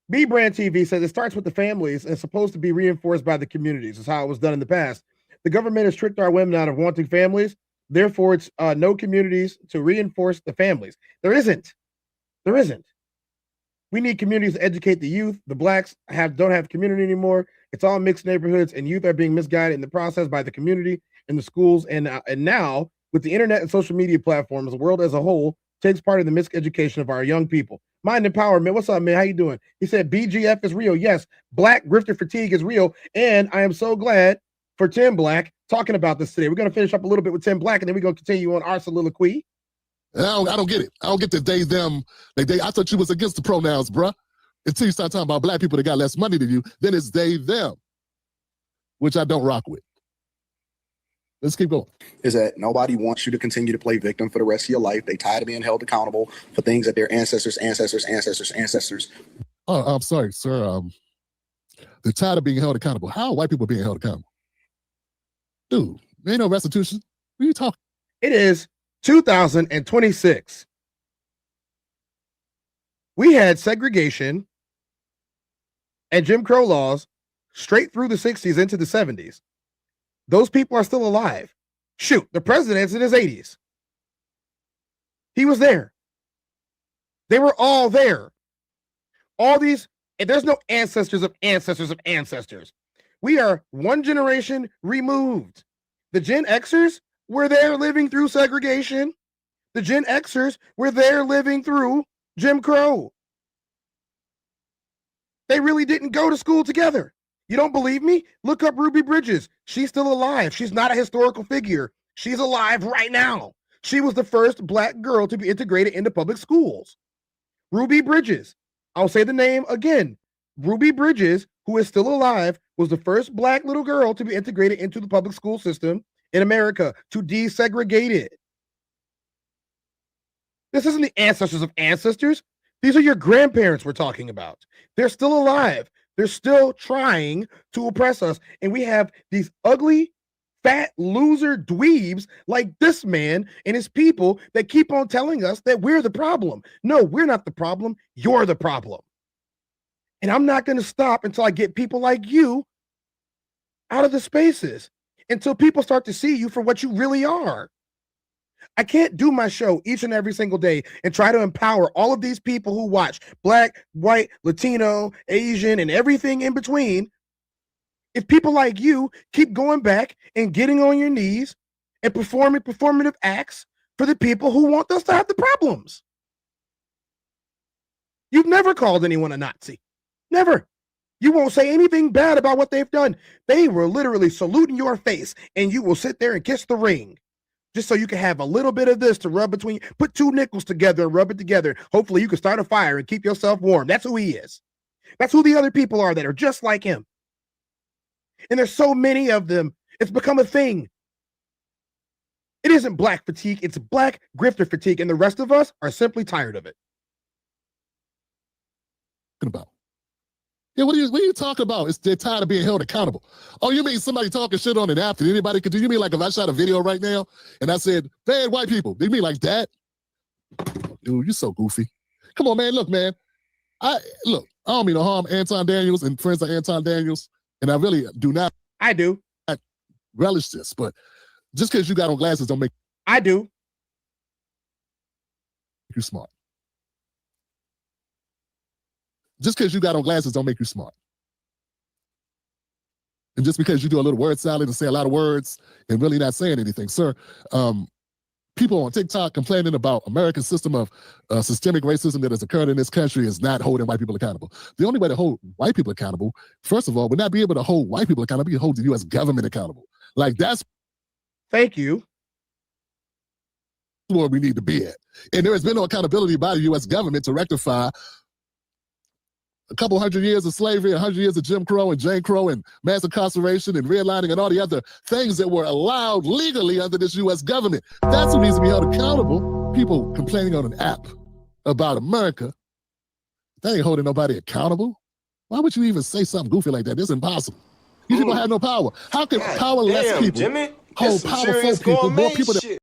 B Brand TV says it starts with the families and is supposed to be reinforced by the communities. Is how it was done in the past. The government has tricked our women out of wanting families. Therefore, it's no communities to reinforce the families. There isn't. There isn't. We need communities to educate the youth. The blacks don't have community anymore. It's all mixed neighborhoods, and youth are being misguided in the process by the community and the schools. And now, with the internet and social media platforms, the world as a whole takes part in the miseducation of our young people. Mind empowerment. What's up, man? How you doing? He said BGF is real. Yes, black grifter fatigue is real. And I am so glad for Tim Black talking about this today. We're going to finish up a little bit with Tim Black, and then we're going to continue on our soliloquy. I don't get it. I don't get the they, them. I thought you was against the pronouns, bruh. Until you start talking about black people that got less money than you, then it's they, them, which I don't rock with. Let's keep going. Is that nobody wants you to continue to play victim for the rest of your life. They tired of being held accountable for things that their ancestors. Oh, I'm sorry, sir. They're tired of being held accountable. How are white people being held accountable? Dude, there ain't no restitution. What are you talking? It is 2026. We had segregation and Jim Crow laws straight through the 60s into the 70s. Those people are still alive. Shoot, the president's in his 80s. He was there. They were all there. All these, and there's no ancestors of ancestors of ancestors. We are one generation removed. The Gen Xers were there living through segregation. The Gen Xers were there living through Jim Crow. They really didn't go to school together. You don't believe me? Look up Ruby Bridges. She's still alive. She's not a historical figure. She's alive right now. She was the first black girl to be integrated into public schools. Ruby Bridges. I'll say the name again. Ruby Bridges, who is still alive, was the first black little girl to be integrated into the public school system in America, to desegregate it. This isn't the ancestors of ancestors. These are your grandparents we're talking about. They're still alive. They're still trying to oppress us. And we have these ugly, fat loser dweebs like this man and his people that keep on telling us that we're the problem. No, we're not the problem. You're the problem. And I'm not going to stop until I get people like you out of the spaces, until people start to see you for what you really are. I can't do my show each and every single day and try to empower all of these people who watch, black, white, Latino, Asian, and everything in between, if people like you keep going back and getting on your knees and performing performative acts for the people who want us to have the problems. You've never called anyone a Nazi. Never. You won't say anything bad about what they've done. They were literally saluting your face, and you will sit there and kiss the ring. Just so you can have a little bit of this to rub between, put two nickels together and rub it together. Hopefully you can start a fire and keep yourself warm. That's who he is. That's who the other people are that are just like him. And there's so many of them. It's become a thing. It isn't black fatigue. It's black grifter fatigue. And the rest of us are simply tired of it. About. Yeah, what are you talking about? They're tired of being held accountable. Oh, you mean somebody talking shit on an app that anybody could do? You mean like if I shot a video right now and I said, bad white people, they mean like that? Dude, you're so goofy. Come on, man. Look, man. I don't mean no harm, Anton Daniels and friends like Anton Daniels, and I really do not. I do. Relish this, but just because you got on glasses don't make. I do. You smart. Just because you got on glasses don't make you smart. And just because you do a little word salad and say a lot of words and really not saying anything. Sir, people on TikTok complaining about America's system of systemic racism that has occurred in this country is not holding white people accountable. The only way to hold white people accountable, first of all, would not be able to hold white people accountable, you hold the U.S. government accountable. Like that's... Thank you. Where we need to be at. And there has been no accountability by the U.S. government to rectify a couple hundred years of slavery, 100 years of Jim Crow and Jane Crow and mass incarceration and redlining and all the other things that were allowed legally under this U.S. government. That's who needs to be held accountable. People complaining on an app about America, that ain't holding nobody accountable. Why would you even say something goofy like that? It's impossible. You people have no power. How can powerless people hold powerful people, more people that...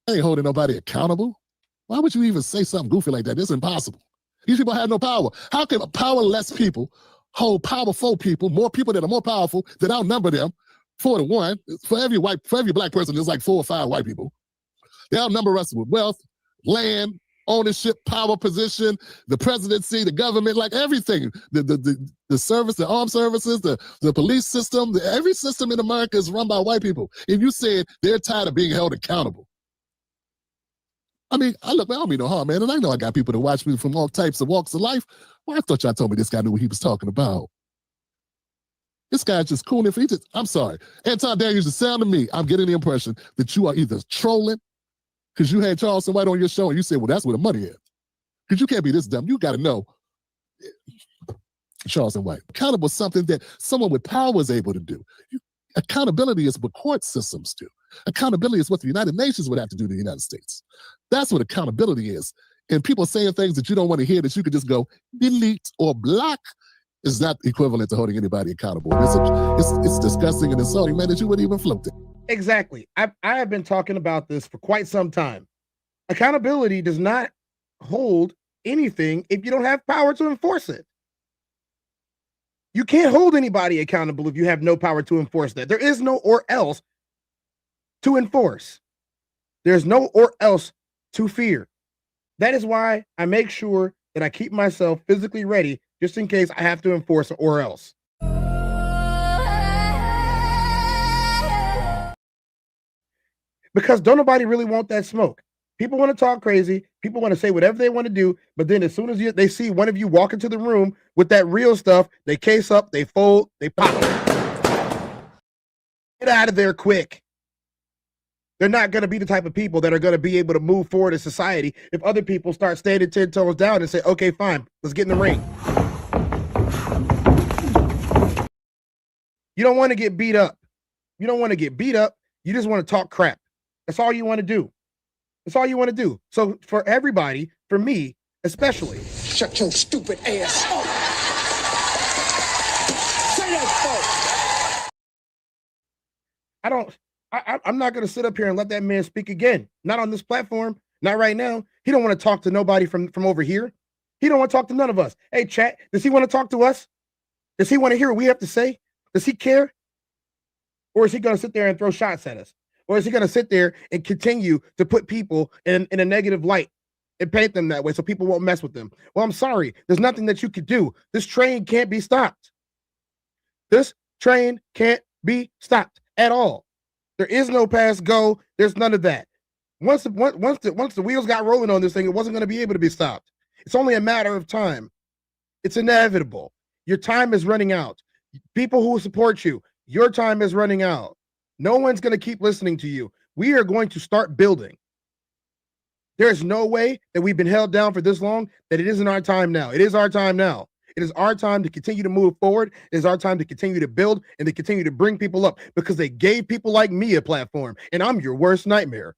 I ain't holding nobody accountable. Why would you even say something goofy like that? It's impossible. These people have no power. How can powerless people hold powerful people, more people that are more powerful, that outnumber them 4-1? For every black person, there's like 4 or 5 white people. They outnumber us with wealth, land, ownership, power, position, the presidency, the government, like everything. The service, the armed services, the police system, every system in America is run by white people. And you said they're tired of being held accountable. I mean, I don't mean no harm, man. And I know I got people that watch me from all types of walks of life. Well, I thought y'all told me this guy knew what he was talking about. This guy's just cool. I'm sorry. Anton Daniels, the sound of me, I'm getting the impression that you are either trolling because you had Charleston White on your show and you said, well, that's where the money is. Because you can't be this dumb. You got to know Charleston White. Accountable is something that someone with power is able to do. Accountability is what court systems do. Accountability is what the United Nations would have to do to the United States. That's what accountability is. And people saying things that you don't want to hear that you could just go delete or block is not equivalent to holding anybody accountable. It's disgusting and insulting, man, that you wouldn't even float it. Exactly. I have been talking about this for quite some time. Accountability does not hold anything if you don't have power to enforce it. You can't hold anybody accountable if you have no power to enforce that. There is no or else to enforce. There's no or else to fear. That is why I make sure that I keep myself physically ready just in case I have to enforce an or else. Because don't nobody really want that smoke. People want to talk crazy. People want to say whatever they want to do. But then as soon as they see one of you walk into the room with that real stuff, they case up, they fold, they pop. Get out of there quick. They're not going to be the type of people that are going to be able to move forward in society if other people start standing 10 toes down and say, okay, fine, let's get in the ring. You don't want to get beat up. You don't want to get beat up. You just want to talk crap. That's all you want to do. That's all you want to do. So for everybody, for me especially. Shut your stupid ass up. Say that, folks. I'm not going to sit up here and let that man speak again. Not on this platform. Not right now. He don't want to talk to nobody from over here. He don't want to talk to none of us. Hey, chat, does he want to talk to us? Does he want to hear what we have to say? Does he care? Or is he going to sit there and throw shots at us? Or is he going to sit there and continue to put people in a negative light and paint them that way so people won't mess with them? Well, I'm sorry. There's nothing that you could do. This train can't be stopped. This train can't be stopped at all. There is no pass go. There's none of that. Once the wheels got rolling on this thing, it wasn't going to be able to be stopped. It's only a matter of time. It's inevitable. Your time is running out. People who support you, your time is running out. No one's going to keep listening to you. We are going to start building. There's no way that we've been held down for this long that it isn't our time now. It is our time now. It is our time to continue to move forward. It is our time to continue to build and to continue to bring people up because they gave people like me a platform, and I'm your worst nightmare.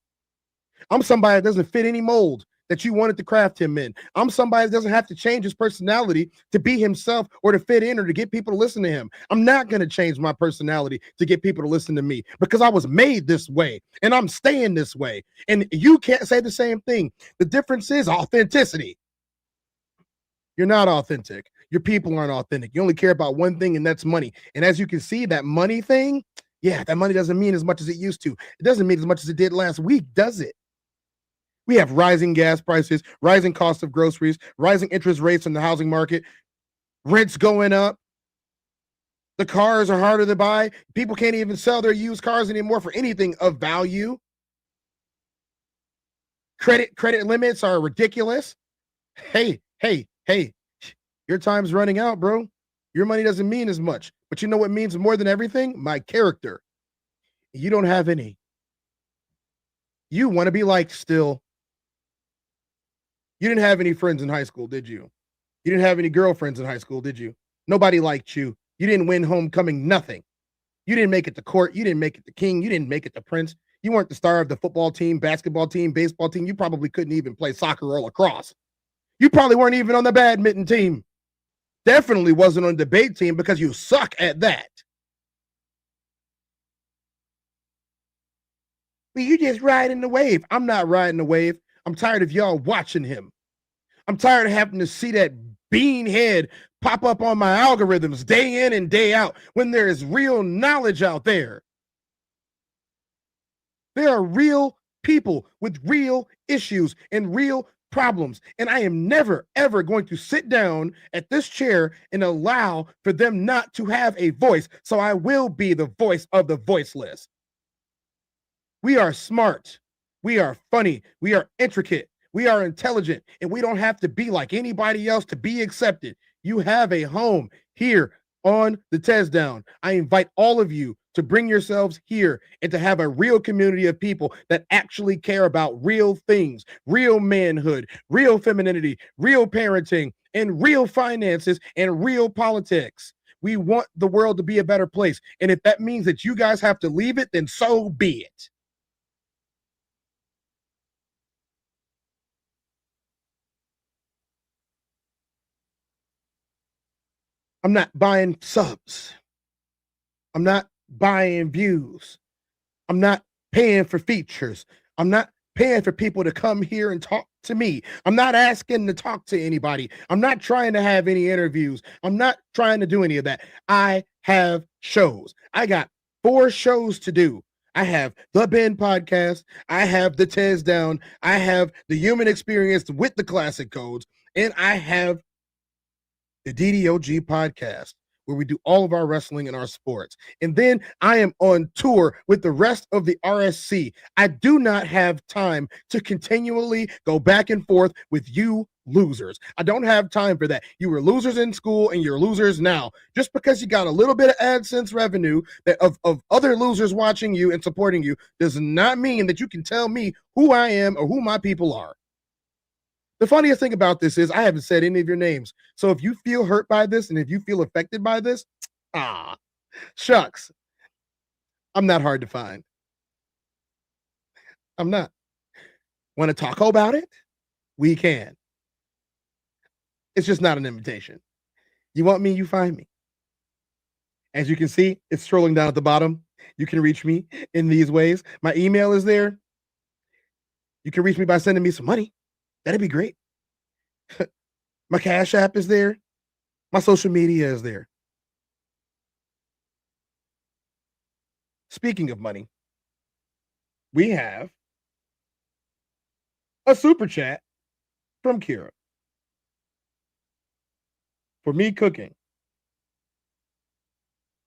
I'm somebody that doesn't fit any mold that you wanted to craft him in. I'm somebody that doesn't have to change his personality to be himself or to fit in or to get people to listen to him. I'm not going to change my personality to get people to listen to me because I was made this way and I'm staying this way. And you can't say the same thing. The difference is authenticity. You're not authentic. Your people aren't authentic. You only care about one thing, and that's money. And as you can see, that money thing, yeah, that money doesn't mean as much as it used to. It doesn't mean as much as it did last week, does it? We have rising gas prices, rising cost of groceries, rising interest rates in the housing market, rents going up. The cars are harder to buy. People can't even sell their used cars anymore for anything of value. Credit limits are ridiculous. Hey, your time's running out, bro. Your money doesn't mean as much. But you know what means more than everything? My character. You don't have any. You want to be liked still. You didn't have any friends in high school, did you? You didn't have any girlfriends in high school, did you? Nobody liked you. You didn't win homecoming, nothing. You didn't make it to court. You didn't make it to king. You didn't make it to prince. You weren't the star of the football team, basketball team, baseball team. You probably couldn't even play soccer or lacrosse. You probably weren't even on the badminton team. Definitely wasn't on the debate team because you suck at that. Well, you just riding the wave. I'm not riding the wave. I'm tired of y'all watching him. I'm tired of having to see that bean head pop up on my algorithms day in and day out when there is real knowledge out there. There are real people with real issues and real problems. And I am never, ever going to sit down at this chair and allow for them not to have a voice. So I will be the voice of the voiceless. We are smart. We are funny. We are intricate. We are intelligent. And we don't have to be like anybody else to be accepted. You have a home here on the TezDown. I invite all of you to bring yourselves here and to have a real community of people that actually care about real things, real manhood, real femininity, real parenting, and real finances and real politics. We want the world to be a better place. And if that means that you guys have to leave it, then so be it. I'm not buying subs. I'm not buying views. I'm not paying for features. I'm not paying for people to come here and talk to me. I'm not asking to talk to anybody. I'm not trying to have any interviews. I'm not trying to do any of that. I have shows. I got 4 shows to do. I have the Ben podcast. I have the TezDown. I have the Human Experience with the Classic Codes. And I have the DDOG podcast, where we do all of our wrestling and our sports. And then I am on tour with the rest of the RSC. I do not have time to continually go back and forth with you losers. I don't have time for that. You were losers in school and you're losers now. Just because you got a little bit of AdSense revenue that of other losers watching you and supporting you does not mean that you can tell me who I am or who my people are. The funniest thing about this is I haven't said any of your names. So if you feel hurt by this and if you feel affected by this, shucks. I'm not hard to find. I'm not. Want to talk about it? We can. It's just not an invitation. You want me, you find me. As you can see, it's scrolling down at the bottom. You can reach me in these ways. My email is there. You can reach me by sending me some money. That'd be great. My Cash App is there. My social media is there. Speaking of money, we have a super chat from Kira for me cooking.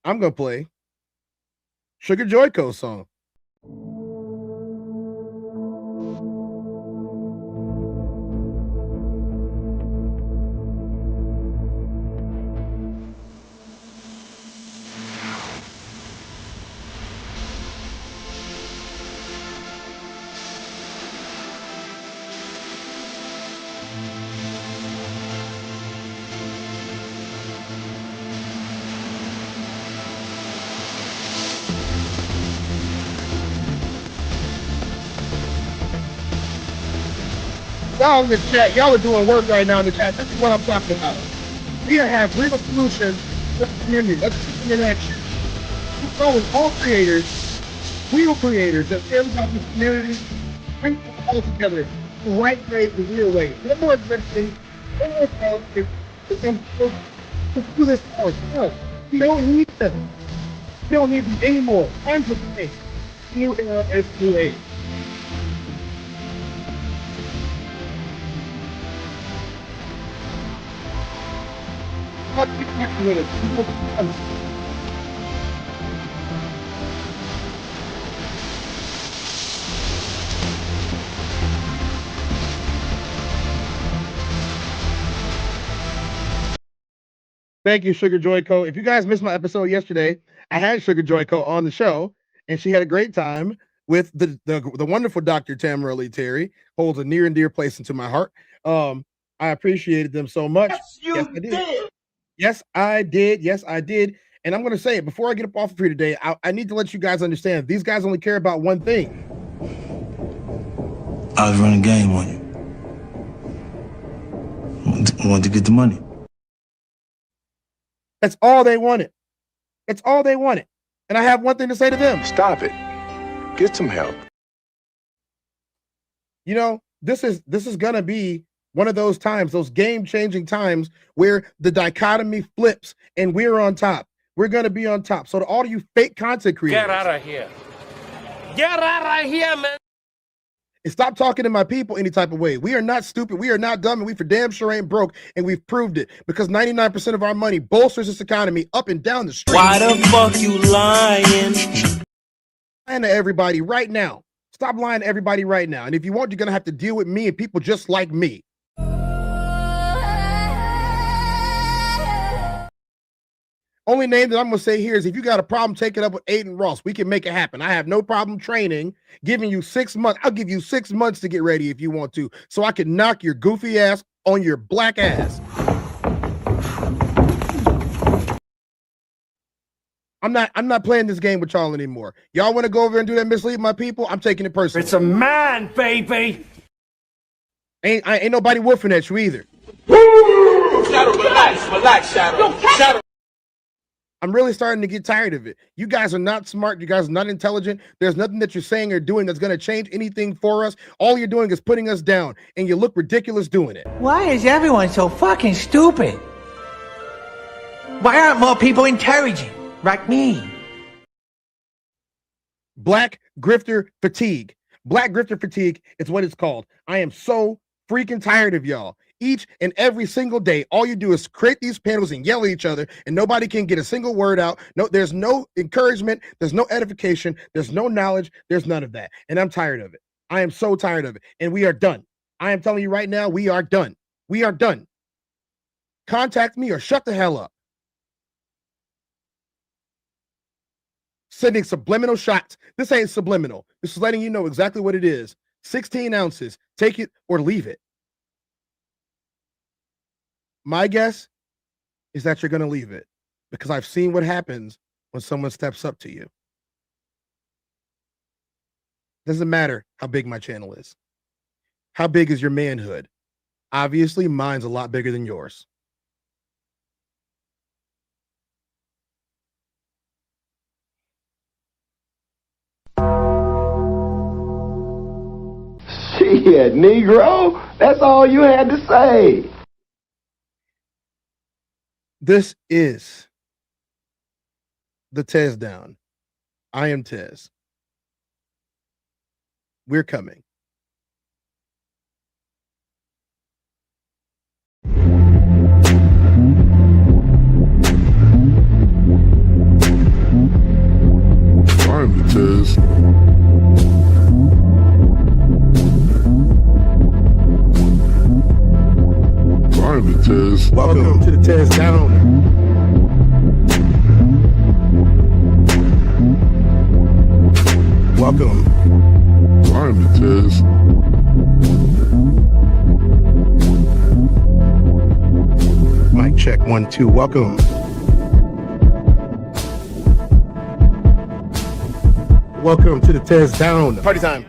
I'm going to play Sugar Joyco's song. Y'all in the chat, y'all are doing work right now in the chat. This is what I'm talking about. We have real solutions to the community. Let's keep in action. We're growing all creators, real creators that care about this community, bring them all together the right way, the real way. No more drifting, no more politics, and let's do this ourselves. We don't need them. We don't need them anymore. Time to play. New era SPA. Thank you, Sugar Joyco. If you guys missed my episode yesterday, I had Sugar Joyco on the show, and she had a great time with the wonderful Dr. Tamara Lee Terry. Holds a near and dear place into my heart. I appreciated them so much. Yes, I did. Yes, I did. Yes, I did. And I'm going to say it before I get up off of here today. I need to let you guys understand these guys only care about one thing. I was running game on you. I wanted to get the money. That's all they wanted. That's all they wanted. And I have one thing to say to them. Stop it. Get some help. You know, this is gonna be one of those times, those game-changing times where the dichotomy flips and we're on top. We're gonna be on top. So to all of you fake content creators, Get out of here. Get out of here, man. and stop talking to my people any type of way. We are not stupid. We are not dumb, and we for damn sure ain't broke, and we've proved it because 99% of our money bolsters this economy up and down the street. Why the fuck you lying? Lying to everybody right now. Stop lying to everybody right now. And if you want, you're gonna have to deal with me and people just like me. Only name that I'm gonna say here is if you got a problem, take it up with Aiden Ross. We can make it happen. I have no problem training, giving you 6 months. I'll give you 6 months to get ready if you want to, so I can knock your goofy ass on your black ass. I'm not playing this game with y'all anymore. Y'all want to go over and do that, mislead my people? I'm taking it personally. It's a man, baby. Ain't nobody woofing at you either. Shadow, relax, Shadow. I'm really starting to get tired of it. You guys are not smart. You guys are not intelligent. There's nothing that you're saying or doing that's going to change anything for us. All you're doing is putting us down, and you look ridiculous doing it. Why is everyone so fucking stupid? Why aren't more people intelligent like me? Black grifter fatigue. Black grifter fatigue is what it's called. I am so freaking tired of y'all. Each and every single day, all you do is create these panels and yell at each other, and nobody can get a single word out. No, there's no encouragement, there's no edification, there's no knowledge, there's none of that. And I'm tired of it. I am so tired of it. And we are done. I am telling you right now, we are done. We are done. Contact me or shut the hell up. Sending subliminal shots. This ain't subliminal. This is letting you know exactly what it is. 16 ounces. Take it or leave it. My guess is that you're going to leave it because I've seen what happens when someone steps up to you. Doesn't matter how big my channel is. How big is your manhood? Obviously, mine's a lot bigger than yours. Shit, Negro. That's all you had to say. This is the TezDown. I am Tez. We're coming. I'm the Tez. I'm the Tez. Welcome to the TezDown. Welcome. I'm the Tez. Mic check 1 2. Welcome. Welcome to the TezDown. Party time.